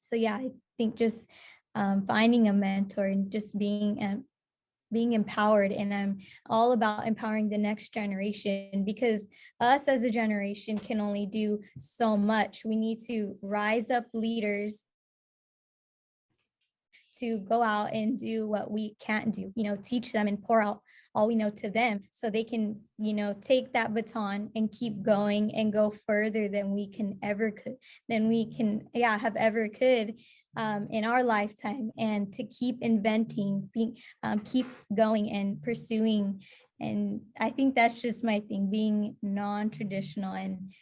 so, yeah, I think just finding a mentor and just being empowered. And I'm all about empowering the next generation, because us as a generation can only do so much. We need to rise up leaders to go out and do what we can't do, teach them and pour out all we know to them, so they can, take that baton and keep going and go further than we can have ever could in our lifetime, and to keep inventing, keep going and pursuing. And I think that's just my thing, being non-traditional. And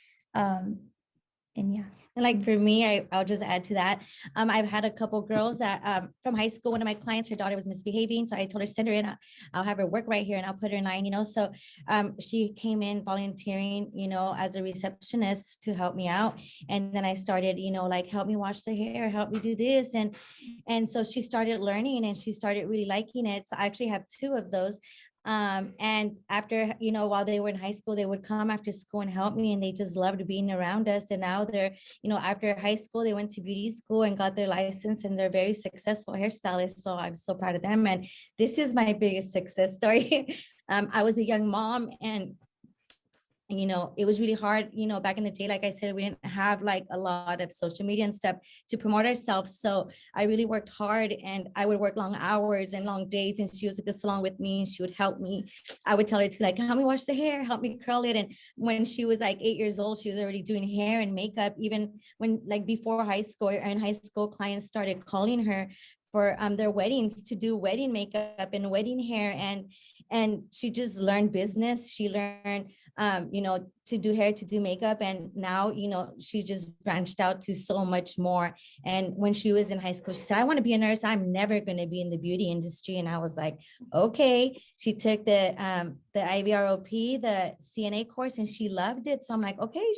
yeah. And like for me, I'll just add to that. I've had a couple girls that from high school, one of my clients, her daughter was misbehaving. So I told her, send her in, I'll have her work right here and I'll put her in line, So she came in volunteering, as a receptionist to help me out. And then I started, like, help me wash the hair, help me do this. And so she started learning and she started really liking it. So I actually have two of those. And after, while they were in high school, they would come after school and help me, and they just loved being around us. And now they're, after high school, they went to beauty school and got their license, and they're very successful hairstylists. So I'm so proud of them. And this is my biggest success story. I was a young mom, and it was really hard, back in the day. Like I said, we didn't have like a lot of social media and stuff to promote ourselves. So I really worked hard, and I would work long hours and long days, and she was just along with me, and she would help me. I would tell her to, like, help me wash the hair, help me curl it. And when she was like 8 years old, she was already doing hair and makeup. Even when, like, before high school or in high school, clients started calling her for their weddings to do wedding makeup and wedding hair. And she just learned business. She learned, to do hair, to do makeup. And now, she just branched out to so much more. And when she was in high school, she said, I want to be a nurse. I'm never going to be in the beauty industry. And I was like, okay. She took the IVROP, the CNA course, and she loved it. So I'm like, okay,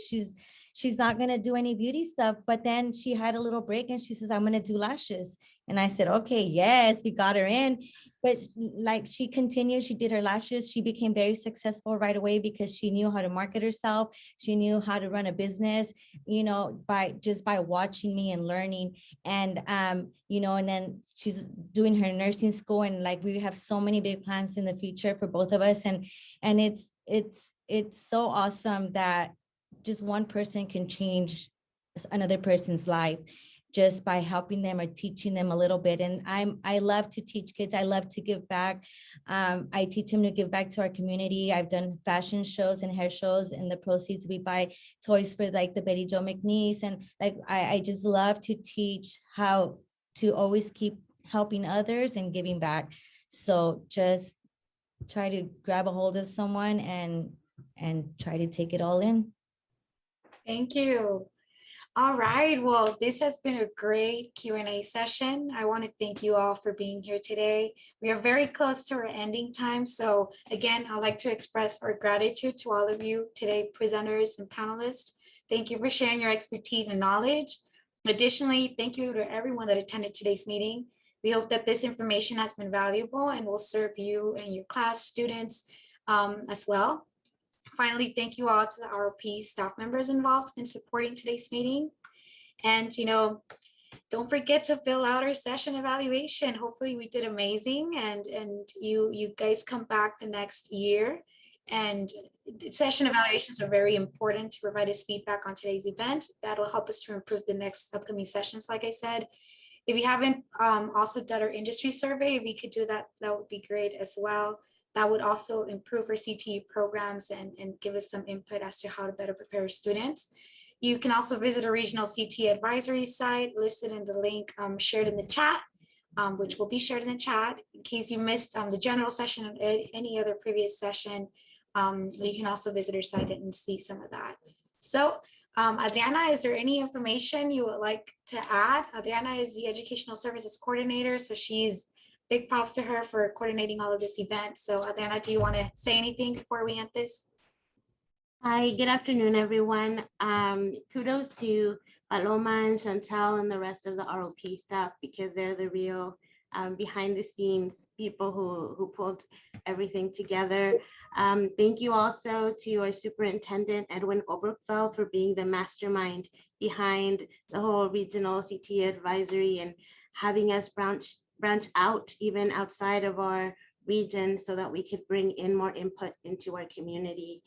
she's not going to do any beauty stuff. But then she had a little break and she says, I'm going to do lashes. And I said, okay, yes, we got her in. But like, she continued, she did her lashes. She became very successful right away because she knew how to market herself. She knew how to run a business, by watching me and learning. And, and then she's doing her nursing school. And like, we have so many big plans in the future for both of us. And it's so awesome that just one person can change another person's life just by helping them or teaching them a little bit. And I love to teach kids. I love to give back. I teach them to give back to our community. I've done fashion shows and hair shows, and the proceeds we buy toys for like the Betty Joe McNeese. And like, I just love to teach how to always keep helping others and giving back. So just try to grab a hold of someone and and try to take it all in. Thank you. All right, well, this has been a great Q&A session. I want to thank you all for being here today. We are very close to our ending time. So again, I'd like to express our gratitude to all of you today, presenters and panelists. Thank you for sharing your expertise and knowledge. Additionally, thank you to everyone that attended today's meeting. We hope that this information has been valuable and will serve you and your class students as well. Finally, thank you all to the ROP staff members involved in supporting today's meeting. And, don't forget to fill out our session evaluation. Hopefully we did amazing and you guys come back the next year. And session evaluations are very important to provide us feedback on today's event. That'll help us to improve the next upcoming sessions, like I said. If you haven't also done our industry survey, if we could do that, that would be great as well. That would also improve our CTE programs and give us some input as to how to better prepare students. You can also visit a regional CTE advisory site listed in the link shared in the chat, which will be shared in the chat. In case you missed the general session or any other previous session, you can also visit our site and see some of that. So Adriana, is there any information you would like to add? Adriana is the Educational Services Coordinator, so she's big props to her for coordinating all of this event. So Adriana, do you want to say anything before we end this? Hi, good afternoon, everyone. Kudos to Paloma and Chantal and the rest of the ROP staff, because they're the real behind the scenes people who pulled everything together. Thank you also to our superintendent, Edwin Obergfell, for being the mastermind behind the whole regional CTE advisory and having us branch out even outside of our region so that we could bring in more input into our community.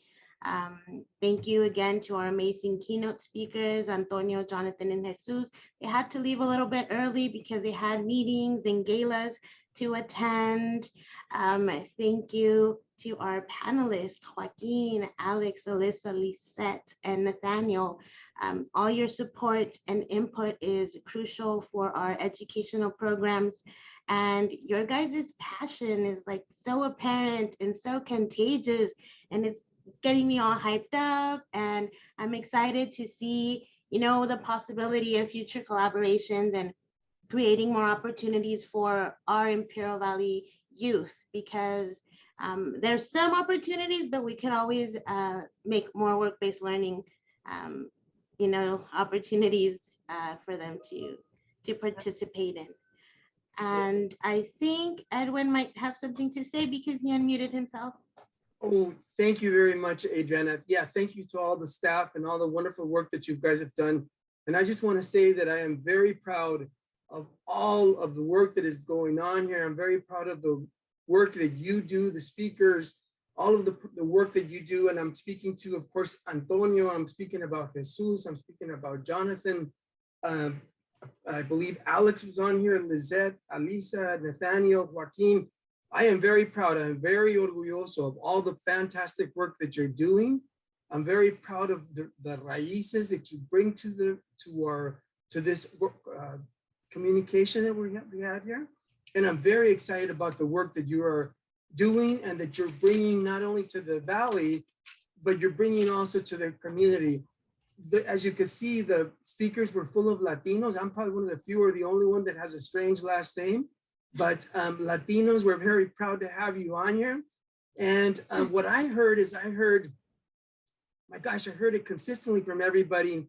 Thank you again to our amazing keynote speakers, Antonio, Jonathan, and Jesus. They had to leave a little bit early because they had meetings and galas to attend. Thank you to our panelists, Joaquin, Alex, Alyssa, Lisette, and Nathaniel. All your support and input is crucial for our educational programs, and your guys' passion is like so apparent and so contagious, and it's getting me all hyped up, and I'm excited to see, the possibility of future collaborations and creating more opportunities for our Imperial Valley youth, because there's some opportunities, but we can always make more work-based learning opportunities for them to participate in. And I think Edwin might have something to say because he unmuted himself. Oh, thank you very much, Adriana. Yeah, thank you to all the staff and all the wonderful work that you guys have done. And I just want to say that I am very proud of all of the work that is going on here. I'm very proud of the work that you do, the speakers, all of the work that you do. And I'm speaking to, of course, Antonio, I'm speaking about Jesus, I'm speaking about Jonathan. I believe Alex was on here, Lizette, Alisa, Nathaniel, Joaquin. I am very proud. I'm very orgulloso of all the fantastic work that you're doing. I'm very proud of the raíces that you bring to this communication that we had here. And I'm very excited about the work that you are doing and that you're bringing not only to the Valley, but you're bringing also to the community. As you can see, the speakers were full of Latinos. I'm probably one of the few or the only one that has a strange last name, but Latinos, we're very proud to have you on here. And what I heard is, my gosh, I heard it consistently from everybody,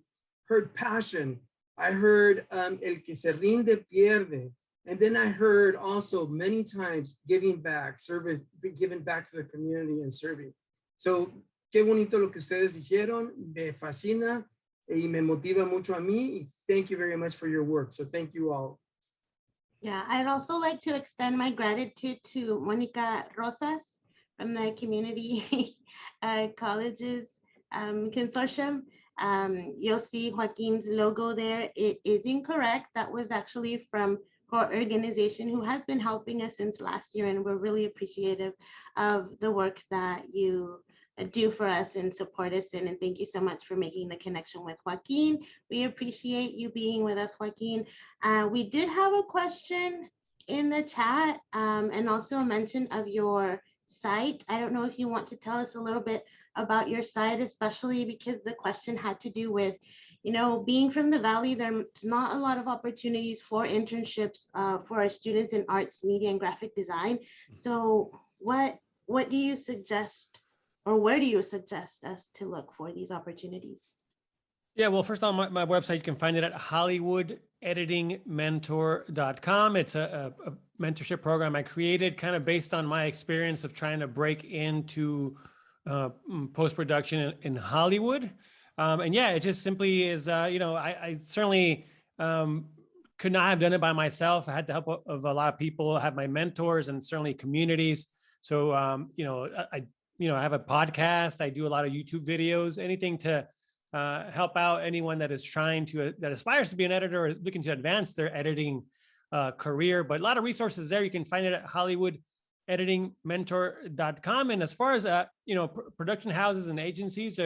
heard passion. I heard el que se rinde pierde. And then I heard also many times giving back, service, giving back to the community and serving. So qué bonito lo que ustedes dijeron, me fascina y me motiva mucho a mí. Thank you very much for your work. So thank you all. Yeah, I'd also like to extend my gratitude to Monica Rosas from the Community Colleges Consortium. You'll see Joaquin's logo there. It is incorrect. That was actually from our organization who has been helping us since last year, and we're really appreciative of the work that you do for us and support us in. And thank you so much for making the connection with Joaquin. We appreciate you being with us, Joaquin. We did have a question in the chat and also a mention of your site. I don't know if you want to tell us a little bit about your site, especially because the question had to do with, you know, being from the Valley, there's not a lot of opportunities for internships for our students in arts, media, and graphic design. So what do you suggest, or where do you suggest us to look for these opportunities? Yeah, well, first on my website, you can find it at hollywoodeditingmentor.com. It's a mentorship program I created kind of based on my experience of trying to break into post-production in Hollywood. And yeah, it just simply is, you know, I certainly could not have done it by myself. I had the help of a lot of people. I have my mentors and certainly communities. So, you know, I have a podcast. I do a lot of YouTube videos, anything to help out anyone that is that aspires to be an editor or looking to advance their editing career. But a lot of resources there. You can find it at hollywoodeditingmentor.com. And as far as you know, production houses and agencies,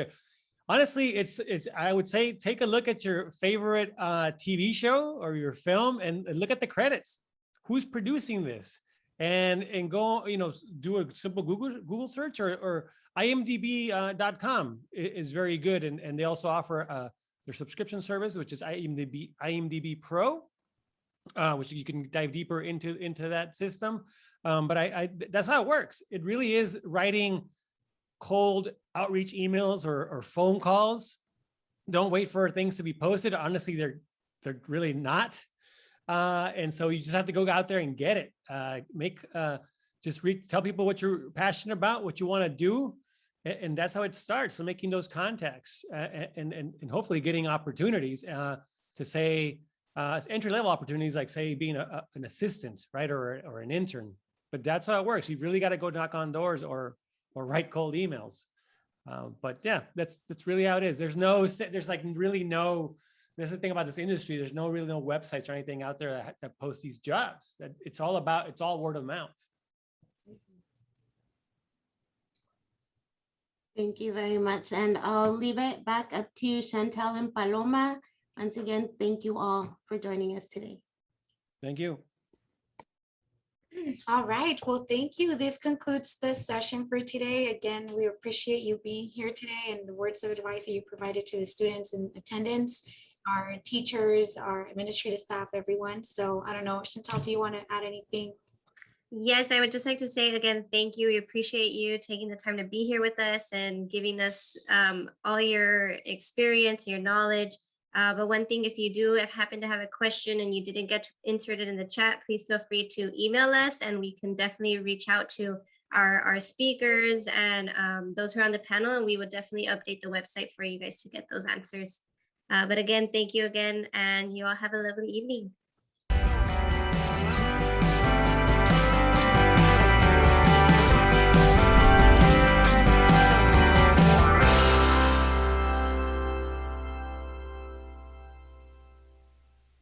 honestly, it's I would say take a look at your favorite TV show or your film and look at the credits. Who's producing this? And go, you know, do a simple Google search, or imdb.com is very good. And they also offer their subscription service, which is IMDb Pro, which you can dive deeper into that system. But that's how it works. It really is writing cold outreach emails or phone calls. Don't wait for things to be posted. Honestly, they're really not. And so you just have to go out there and get it. Tell people what you're passionate about, what you want to do. And that's how it starts. So making those contacts and hopefully getting opportunities to say entry-level opportunities, like say being an assistant, right? Or an intern. But that's how it works. You've really got to go knock on doors or write cold emails. But yeah, that's really how it is. There's like really no, that's the thing about this industry. There's no websites or anything out there that post these jobs. It's all word of mouth. Thank you very much. And I'll leave it back up to Chantal and Paloma. Once again, thank you all for joining us today. Thank you. All right. Well, thank you. This concludes the session for today. Again, we appreciate you being here today and the words of advice that you provided to the students in attendance, our teachers, our administrative staff, everyone. So I don't know, Chantal, do you want to add anything? Yes, I would just like to say again, thank you. We appreciate you taking the time to be here with us and giving us all your experience, your knowledge. But one thing, if you do happen to have a question and you didn't get to insert it in the chat, please feel free to email us and we can definitely reach out to our speakers and those who are on the panel, and we would definitely update the website for you guys to get those answers. But again, thank you again, and you all have a lovely evening.